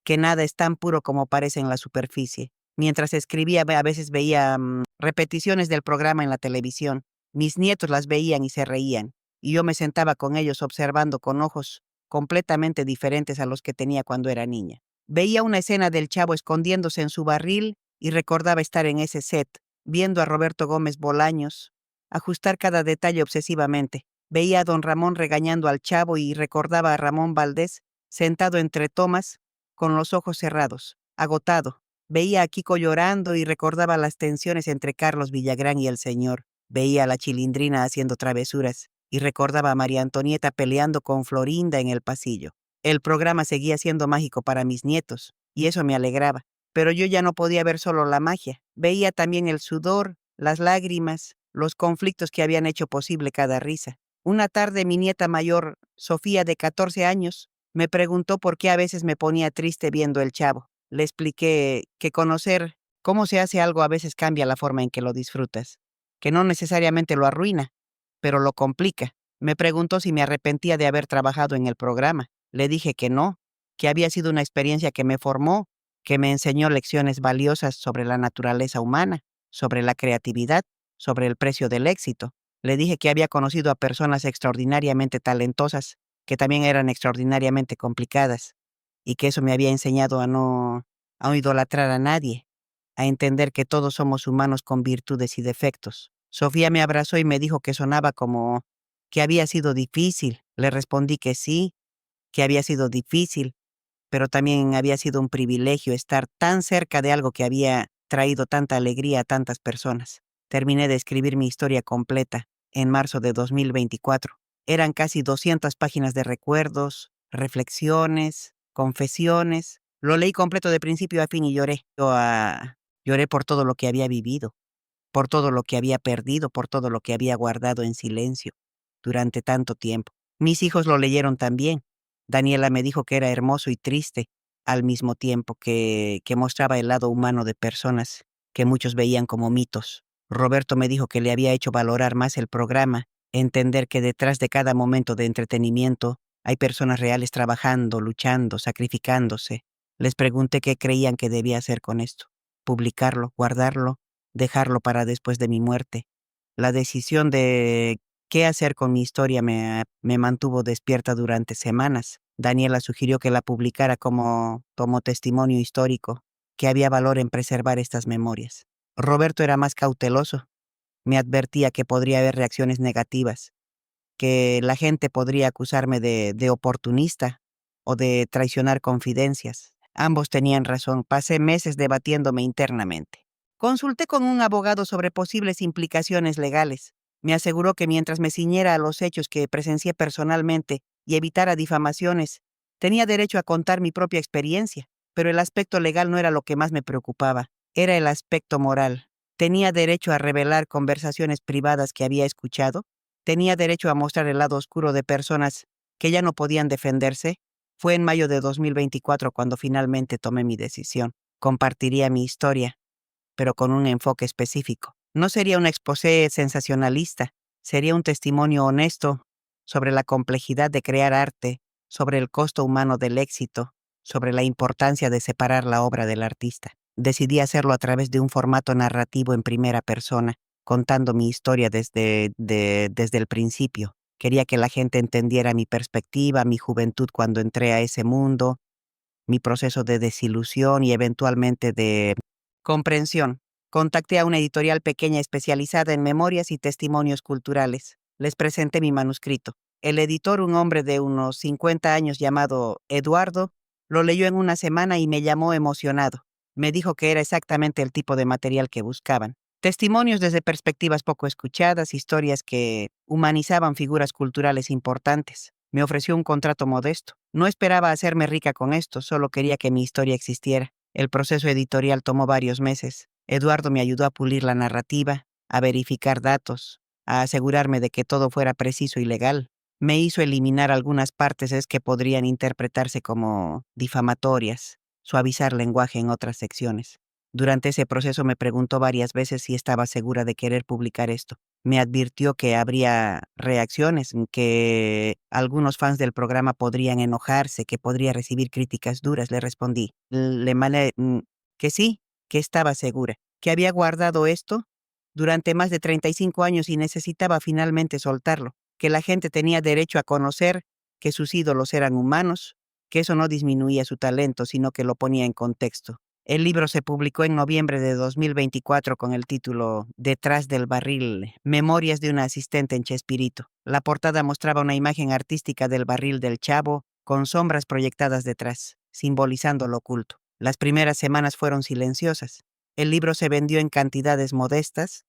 que nada es tan puro como parece en la superficie. Mientras escribía, a veces veía repeticiones del programa en la televisión. Mis nietos las veían y se reían, y yo me sentaba con ellos observando con ojos completamente diferentes a los que tenía cuando era niña. Veía una escena del Chavo escondiéndose en su barril y recordaba estar en ese set, viendo a Roberto Gómez Bolaños, ajustar cada detalle obsesivamente. Veía a don Ramón regañando al Chavo y recordaba a Ramón Valdés sentado entre tomas, con los ojos cerrados, agotado. Veía a Kiko llorando y recordaba las tensiones entre Carlos Villagrán y el señor. Veía a la Chilindrina haciendo travesuras y recordaba a María Antonieta peleando con Florinda en el pasillo. El programa seguía siendo mágico para mis nietos, y eso me alegraba. Pero yo ya no podía ver solo la magia. Veía también el sudor, las lágrimas, los conflictos que habían hecho posible cada risa. Una tarde mi nieta mayor, Sofía, de 14 años, me preguntó por qué a veces me ponía triste viendo El Chavo. Le expliqué que conocer cómo se hace algo a veces cambia la forma en que lo disfrutas, que no necesariamente lo arruina, pero lo complica. Me preguntó si me arrepentía de haber trabajado en el programa. Le dije que no, que había sido una experiencia que me formó, que me enseñó lecciones valiosas sobre la naturaleza humana, sobre la creatividad, sobre el precio del éxito. Le dije que había conocido a personas extraordinariamente talentosas, que también eran extraordinariamente complicadas, y que eso me había enseñado a no idolatrar a nadie, a entender que todos somos humanos con virtudes y defectos. Sofía me abrazó y me dijo que sonaba como que había sido difícil. Le respondí que sí, que había sido difícil, pero también había sido un privilegio estar tan cerca de algo que había traído tanta alegría a tantas personas. Terminé de escribir mi historia completa en marzo de 2024. Eran casi 200 páginas de recuerdos, reflexiones, confesiones. Lo leí completo de principio a fin y lloré. Lloré por todo lo que había vivido, por todo lo que había perdido, por todo lo que había guardado en silencio durante tanto tiempo. Mis hijos lo leyeron también. Daniela me dijo que era hermoso y triste al mismo tiempo, que mostraba el lado humano de personas que muchos veían como mitos. Roberto me dijo que le había hecho valorar más el programa, entender que detrás de cada momento de entretenimiento hay personas reales trabajando, luchando, sacrificándose. Les pregunté qué creían que debía hacer con esto. Publicarlo, guardarlo, dejarlo para después de mi muerte. La decisión de qué hacer con mi historia me mantuvo despierta durante semanas. Daniela sugirió que la publicara como testimonio histórico, que había valor en preservar estas memorias. Roberto era más cauteloso. Me advertía que podría haber reacciones negativas, que la gente podría acusarme de oportunista o de traicionar confidencias. Ambos tenían razón. Pasé meses debatiéndome internamente. Consulté con un abogado sobre posibles implicaciones legales. Me aseguró que mientras me ciñera a los hechos que presencié personalmente y evitara difamaciones, tenía derecho a contar mi propia experiencia, pero el aspecto legal no era lo que más me preocupaba, era el aspecto moral. ¿Tenía derecho a revelar conversaciones privadas que había escuchado? ¿Tenía derecho a mostrar el lado oscuro de personas que ya no podían defenderse? Fue en mayo de 2024 cuando finalmente tomé mi decisión. Compartiría mi historia, pero con un enfoque específico. No sería un exposé sensacionalista, sería un testimonio honesto sobre la complejidad de crear arte, sobre el costo humano del éxito, sobre la importancia de separar la obra del artista. Decidí hacerlo a través de un formato narrativo en primera persona, contando mi historia desde el principio. Quería que la gente entendiera mi perspectiva, mi juventud cuando entré a ese mundo, mi proceso de desilusión y eventualmente de comprensión. Contacté a una editorial pequeña especializada en memorias y testimonios culturales. Les presenté mi manuscrito. El editor, un hombre de unos 50 años llamado Eduardo, lo leyó en una semana y me llamó emocionado. Me dijo que era exactamente el tipo de material que buscaban. Testimonios desde perspectivas poco escuchadas, historias que humanizaban figuras culturales importantes. Me ofreció un contrato modesto. No esperaba hacerme rica con esto, solo quería que mi historia existiera. El proceso editorial tomó varios meses. Eduardo me ayudó a pulir la narrativa, a verificar datos, a asegurarme de que todo fuera preciso y legal. Me hizo eliminar algunas partes que podrían interpretarse como difamatorias, suavizar lenguaje en otras secciones. Durante ese proceso me preguntó varias veces si estaba segura de querer publicar esto. Me advirtió que habría reacciones, que algunos fans del programa podrían enojarse, que podría recibir críticas duras. Le respondí que sí, que estaba segura, que había guardado esto durante más de 35 años y necesitaba finalmente soltarlo, que la gente tenía derecho a conocer que sus ídolos eran humanos, que eso no disminuía su talento, sino que lo ponía en contexto. El libro se publicó en noviembre de 2024 con el título Detrás del barril, Memorias de una asistente en Chespirito. La portada mostraba una imagen artística del barril del Chavo con sombras proyectadas detrás, simbolizando lo oculto. Las primeras semanas fueron silenciosas. El libro se vendió en cantidades modestas,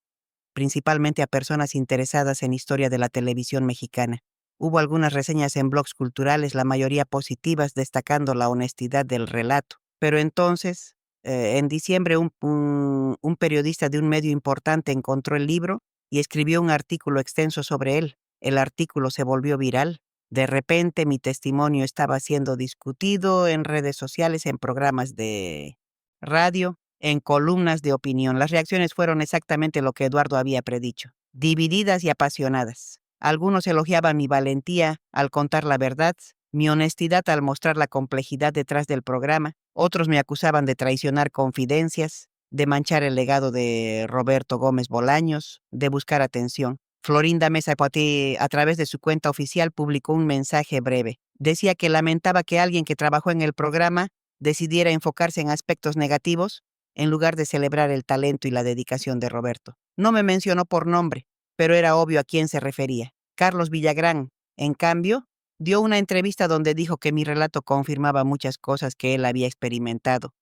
principalmente a personas interesadas en historia de la televisión mexicana. Hubo algunas reseñas en blogs culturales, la mayoría positivas, destacando la honestidad del relato. Pero entonces, en diciembre, un periodista de un medio importante encontró el libro y escribió un artículo extenso sobre él. El artículo se volvió viral. De repente, mi testimonio estaba siendo discutido en redes sociales, en programas de radio, en columnas de opinión. Las reacciones fueron exactamente lo que Eduardo había predicho, divididas y apasionadas. Algunos elogiaban mi valentía al contar la verdad, mi honestidad al mostrar la complejidad detrás del programa. Otros me acusaban de traicionar confidencias, de manchar el legado de Roberto Gómez Bolaños, de buscar atención. Florinda Mesa Poitier, a través de su cuenta oficial, publicó un mensaje breve. Decía que lamentaba que alguien que trabajó en el programa decidiera enfocarse en aspectos negativos en lugar de celebrar el talento y la dedicación de Roberto. No me mencionó por nombre, pero era obvio a quién se refería. Carlos Villagrán, en cambio, dio una entrevista donde dijo que mi relato confirmaba muchas cosas que él había experimentado,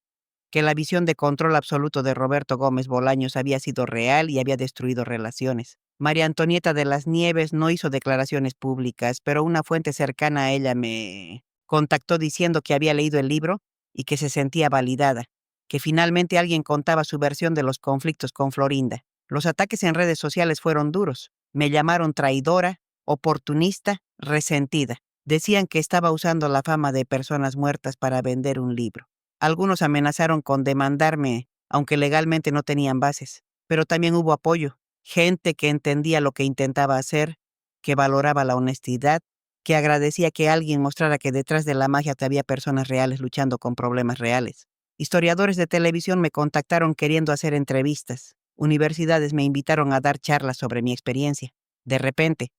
que la visión de control absoluto de Roberto Gómez Bolaños había sido real y había destruido relaciones. María Antonieta de las Nieves no hizo declaraciones públicas, pero una fuente cercana a ella me contactó diciendo que había leído el libro y que se sentía validada, que finalmente alguien contaba su versión de los conflictos con Florinda. Los ataques en redes sociales fueron duros. Me llamaron traidora, oportunista, resentida. Decían que estaba usando la fama de personas muertas para vender un libro. Algunos amenazaron con demandarme, aunque legalmente no tenían bases. Pero también hubo apoyo. Gente que entendía lo que intentaba hacer, que valoraba la honestidad, que agradecía que alguien mostrara que detrás de la magia había personas reales luchando con problemas reales. Historiadores de televisión me contactaron queriendo hacer entrevistas. Universidades me invitaron a dar charlas sobre mi experiencia. De repente,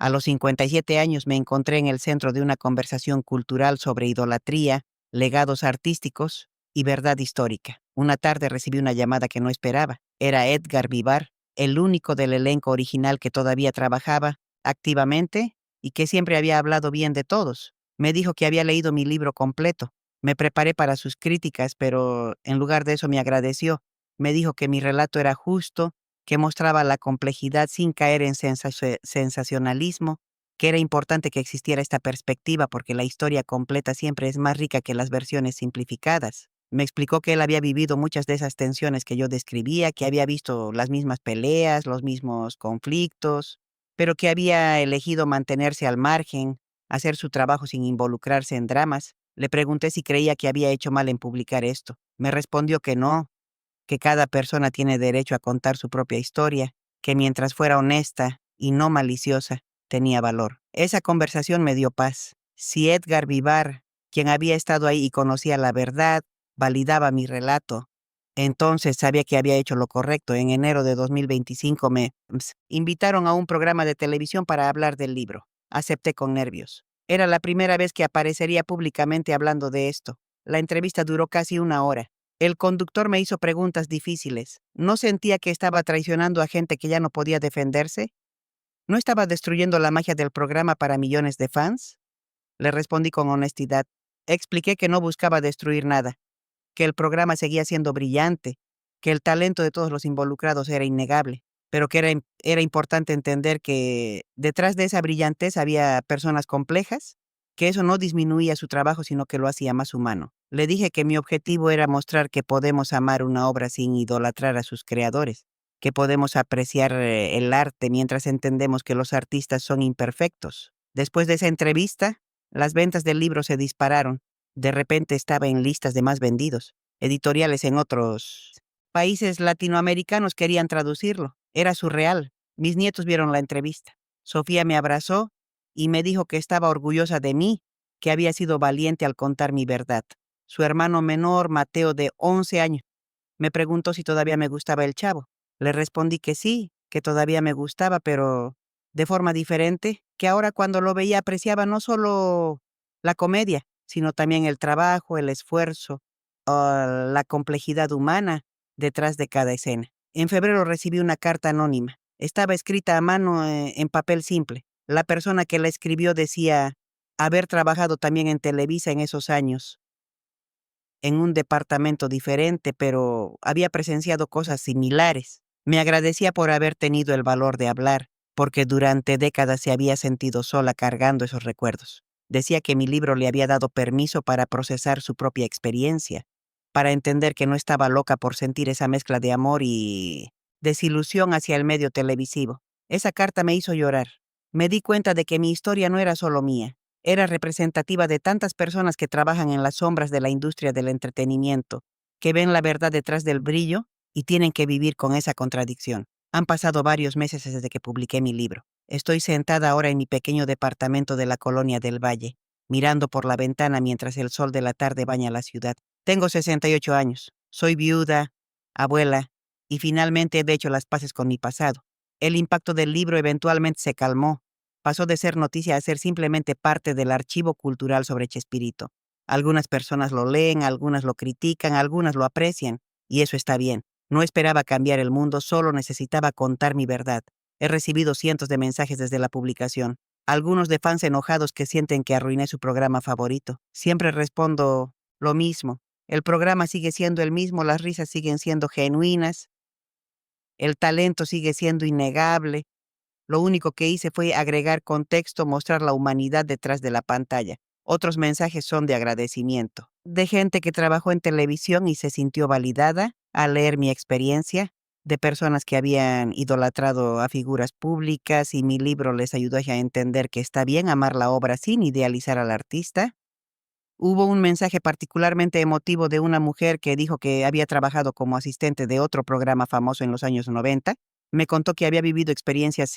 a los 57 años me encontré en el centro de una conversación cultural sobre idolatría, legados artísticos y verdad histórica. Una tarde recibí una llamada que no esperaba. Era Edgar Vivar, el único del elenco original que todavía trabajaba activamente y que siempre había hablado bien de todos. Me dijo que había leído mi libro completo. Me preparé para sus críticas, pero en lugar de eso me agradeció. Me dijo que mi relato era justo, que mostraba la complejidad sin caer en sensacionalismo, que era importante que existiera esta perspectiva porque la historia completa siempre es más rica que las versiones simplificadas. Me explicó que él había vivido muchas de esas tensiones que yo describía, que había visto las mismas peleas, los mismos conflictos, pero que había elegido mantenerse al margen, hacer su trabajo sin involucrarse en dramas. Le pregunté si creía que había hecho mal en publicar esto. Me respondió que no, que cada persona tiene derecho a contar su propia historia, que mientras fuera honesta y no maliciosa, tenía valor. Esa conversación me dio paz. Si Edgar Vivar, quien había estado ahí y conocía la verdad, validaba mi relato, entonces sabía que había hecho lo correcto. En enero de 2025 me invitaron a un programa de televisión para hablar del libro. Acepté con nervios. Era la primera vez que aparecería públicamente hablando de esto. La entrevista duró casi una hora. El conductor me hizo preguntas difíciles. ¿No sentía que estaba traicionando a gente que ya no podía defenderse? ¿No estaba destruyendo la magia del programa para millones de fans? Le respondí con honestidad. Expliqué que no buscaba destruir nada, que el programa seguía siendo brillante, que el talento de todos los involucrados era innegable, pero que era importante entender que detrás de esa brillantez había personas complejas, que eso no disminuía su trabajo, sino que lo hacía más humano. Le dije que mi objetivo era mostrar que podemos amar una obra sin idolatrar a sus creadores, que podemos apreciar el arte mientras entendemos que los artistas son imperfectos. Después de esa entrevista, las ventas del libro se dispararon. De repente estaba en listas de más vendidos. Editoriales en otros países latinoamericanos querían traducirlo. Era surreal. Mis nietos vieron la entrevista. Sofía me abrazó y me dijo que estaba orgullosa de mí, que había sido valiente al contar mi verdad. Su hermano menor, Mateo, de 11 años, me preguntó si todavía me gustaba el Chavo. Le respondí que sí, que todavía me gustaba, pero de forma diferente, que ahora cuando lo veía apreciaba no solo la comedia, sino también el trabajo, el esfuerzo, la complejidad humana detrás de cada escena. En febrero recibí una carta anónima. Estaba escrita a mano en papel simple. La persona que la escribió decía haber trabajado también en Televisa en esos años, en un departamento diferente, pero había presenciado cosas similares. Me agradecía por haber tenido el valor de hablar, porque durante décadas se había sentido sola cargando esos recuerdos. Decía que mi libro le había dado permiso para procesar su propia experiencia, para entender que no estaba loca por sentir esa mezcla de amor y desilusión hacia el medio televisivo. Esa carta me hizo llorar. Me di cuenta de que mi historia no era solo mía, era representativa de tantas personas que trabajan en las sombras de la industria del entretenimiento, que ven la verdad detrás del brillo y tienen que vivir con esa contradicción. Han pasado varios meses desde que publiqué mi libro. Estoy sentada ahora en mi pequeño departamento de la colonia del Valle, mirando por la ventana mientras el sol de la tarde baña la ciudad. Tengo 68 años. Soy viuda, abuela, y finalmente he hecho las paces con mi pasado. El impacto del libro eventualmente se calmó. Pasó de ser noticia a ser simplemente parte del archivo cultural sobre Chespirito. Algunas personas lo leen, algunas lo critican, algunas lo aprecian, y eso está bien. No esperaba cambiar el mundo, solo necesitaba contar mi verdad. He recibido cientos de mensajes desde la publicación, algunos de fans enojados que sienten que arruiné su programa favorito. Siempre respondo lo mismo. El programa sigue siendo el mismo, las risas siguen siendo genuinas, el talento sigue siendo innegable. Lo único que hice fue agregar contexto, mostrar la humanidad detrás de la pantalla. Otros mensajes son de agradecimiento, de gente que trabajó en televisión y se sintió validada al leer mi experiencia, de personas que habían idolatrado a figuras públicas y mi libro les ayudó a entender que está bien amar la obra sin idealizar al artista. Hubo un mensaje particularmente emotivo de una mujer que dijo que había trabajado como asistente de otro programa famoso en los años 90. Me contó que había vivido experiencias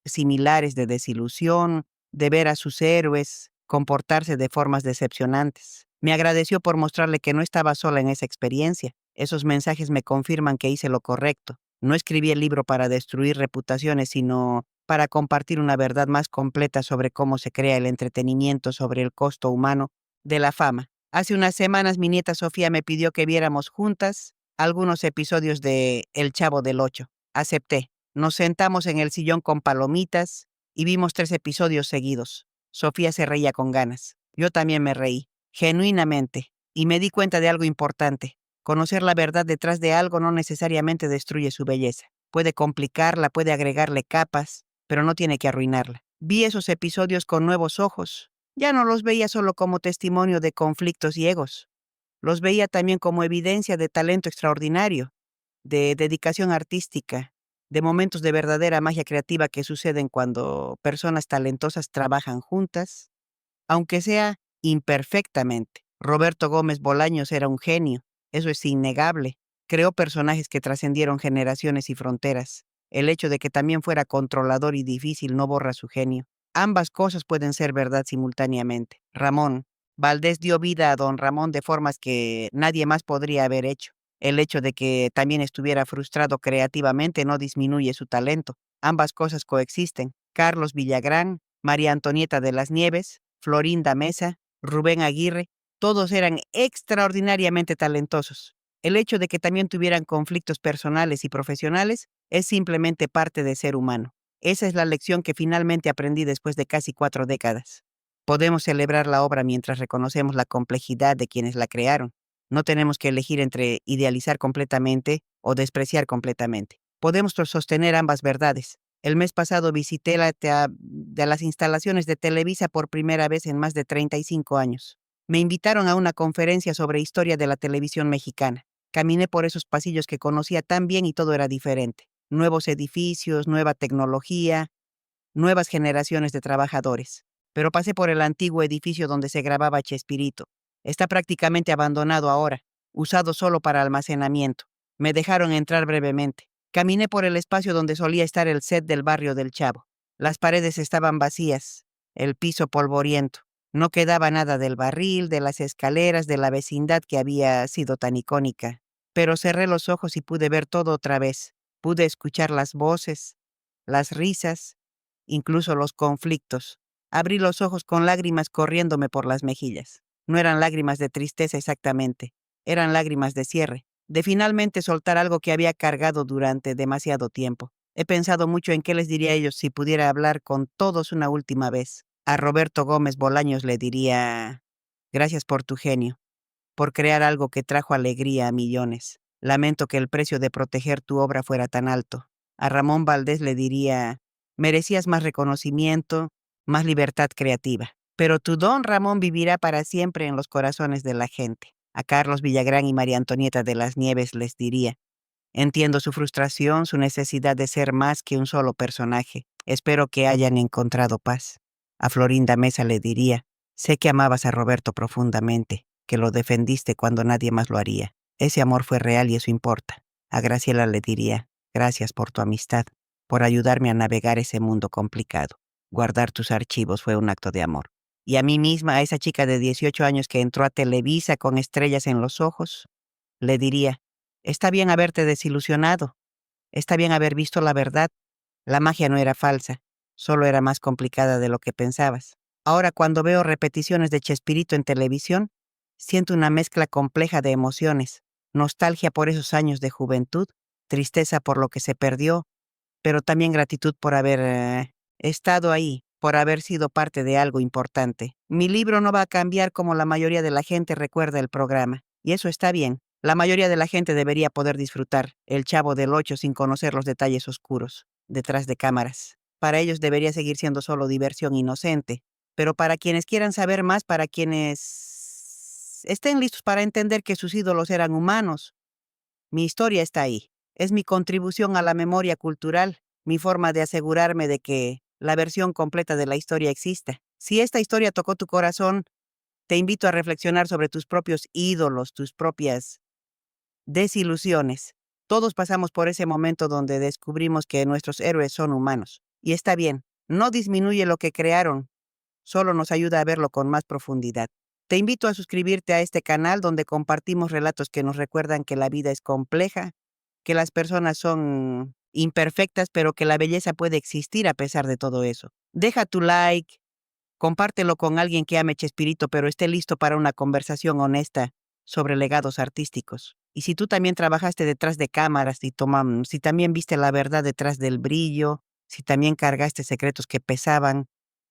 similares de desilusión, de ver a sus héroes comportarse de formas decepcionantes. Me agradeció por mostrarle que no estaba sola en esa experiencia. Esos mensajes me confirman que hice lo correcto. No escribí el libro para destruir reputaciones, sino para compartir una verdad más completa sobre cómo se crea el entretenimiento, sobre el costo humano de la fama. Hace unas semanas mi nieta Sofía me pidió que viéramos juntas algunos episodios de El Chavo del Ocho. Acepté. Nos sentamos en el sillón con palomitas y vimos 3 episodios seguidos. Sofía se reía con ganas. Yo también me reí, genuinamente, y me di cuenta de algo importante. Conocer la verdad detrás de algo no necesariamente destruye su belleza. Puede complicarla, puede agregarle capas, pero no tiene que arruinarla. Vi esos episodios con nuevos ojos. Ya no los veía solo como testimonio de conflictos y egos. Los veía también como evidencia de talento extraordinario, de dedicación artística, de momentos de verdadera magia creativa que suceden cuando personas talentosas trabajan juntas, aunque sea imperfectamente. Roberto Gómez Bolaños era un genio, eso es innegable. Creó personajes que trascendieron generaciones y fronteras. El hecho de que también fuera controlador y difícil no borra su genio. Ambas cosas pueden ser verdad simultáneamente. Ramón Valdés dio vida a don Ramón de formas que nadie más podría haber hecho. El hecho de que también estuviera frustrado creativamente no disminuye su talento. Ambas cosas coexisten. Carlos Villagrán, María Antonieta de las Nieves, Florinda Mesa, Rubén Aguirre, todos eran extraordinariamente talentosos. El hecho de que también tuvieran conflictos personales y profesionales es simplemente parte de ser humano. Esa es la lección que finalmente aprendí después de casi 4 décadas. Podemos celebrar la obra mientras reconocemos la complejidad de quienes la crearon. No tenemos que elegir entre idealizar completamente o despreciar completamente. Podemos sostener ambas verdades. El mes pasado visité de las instalaciones de Televisa por primera vez en más de 35 años. Me invitaron a una conferencia sobre historia de la televisión mexicana. Caminé por esos pasillos que conocía tan bien y todo era diferente. Nuevos edificios, nueva tecnología, nuevas generaciones de trabajadores. Pero pasé por el antiguo edificio donde se grababa Chespirito. Está prácticamente abandonado ahora, usado solo para almacenamiento. Me dejaron entrar brevemente. Caminé por el espacio donde solía estar el set del barrio del Chavo. Las paredes estaban vacías, el piso polvoriento. No quedaba nada del barril, de las escaleras, de la vecindad que había sido tan icónica. Pero cerré los ojos y pude ver todo otra vez. Pude escuchar las voces, las risas, incluso los conflictos. Abrí los ojos con lágrimas corriéndome por las mejillas. No eran lágrimas de tristeza exactamente, eran lágrimas de cierre, de finalmente soltar algo que había cargado durante demasiado tiempo. He pensado mucho en qué les diría a ellos si pudiera hablar con todos una última vez. A Roberto Gómez Bolaños le diría: gracias por tu genio, por crear algo que trajo alegría a millones. Lamento que el precio de proteger tu obra fuera tan alto. A Ramón Valdés le diría: merecías más reconocimiento, más libertad creativa. Pero tu don, Ramón, vivirá para siempre en los corazones de la gente. A Carlos Villagrán y María Antonieta de las Nieves les diría: entiendo su frustración, su necesidad de ser más que un solo personaje. Espero que hayan encontrado paz. A Florinda Mesa le diría: sé que amabas a Roberto profundamente, que lo defendiste cuando nadie más lo haría. Ese amor fue real y eso importa. A Graciela le diría: gracias por tu amistad, por ayudarme a navegar ese mundo complicado. Guardar tus archivos fue un acto de amor. Y a mí misma, a esa chica de 18 años que entró a Televisa con estrellas en los ojos, le diría: está bien haberte desilusionado, está bien haber visto la verdad. La magia no era falsa, solo era más complicada de lo que pensabas. Ahora, cuando veo repeticiones de Chespirito en televisión, siento una mezcla compleja de emociones: nostalgia por esos años de juventud, tristeza por lo que se perdió, pero también gratitud por haber estado ahí, por haber sido parte de algo importante. Mi libro no va a cambiar como la mayoría de la gente recuerda el programa, y eso está bien. La mayoría de la gente debería poder disfrutar El Chavo del Ocho sin conocer los detalles oscuros, detrás de cámaras. Para ellos debería seguir siendo solo diversión inocente, pero para quienes quieran saber más, para quienes estén listos para entender que sus ídolos eran humanos, mi historia está ahí. Es mi contribución a la memoria cultural, mi forma de asegurarme de que la versión completa de la historia exista. Si esta historia tocó tu corazón, te invito a reflexionar sobre tus propios ídolos, tus propias desilusiones. Todos pasamos por ese momento donde descubrimos que nuestros héroes son humanos. Y está bien, no disminuye lo que crearon, solo nos ayuda a verlo con más profundidad. Te invito a suscribirte a este canal donde compartimos relatos que nos recuerdan que la vida es compleja, que las personas son imperfectas, pero que la belleza puede existir a pesar de todo eso. Deja tu like, compártelo con alguien que ame Chespirito, pero esté listo para una conversación honesta sobre legados artísticos. Y si tú también trabajaste detrás de cámaras y si también viste la verdad detrás del brillo, si también cargaste secretos que pesaban,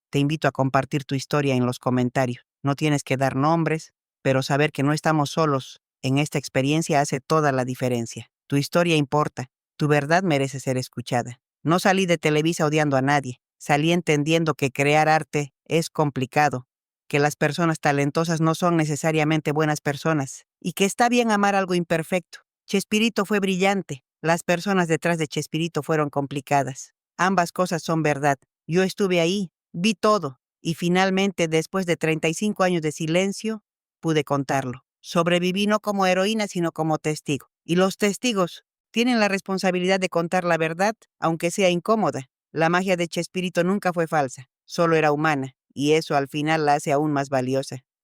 te invito a compartir tu historia en los comentarios. No tienes que dar nombres, pero saber que no estamos solos en esta experiencia hace toda la diferencia. Tu historia importa, tu verdad merece ser escuchada. No salí de Televisa odiando a nadie, salí entendiendo que crear arte es complicado, que las personas talentosas no son necesariamente buenas personas y que está bien amar algo imperfecto. Chespirito fue brillante, las personas detrás de Chespirito fueron complicadas. Ambas cosas son verdad. Yo estuve ahí, vi todo, y finalmente, después de 35 años de silencio, pude contarlo. Sobreviví no como heroína, sino como testigo. Y los testigos tienen la responsabilidad de contar la verdad, aunque sea incómoda. La magia de Chespirito nunca fue falsa, solo era humana, y eso al final la hace aún más valiosa.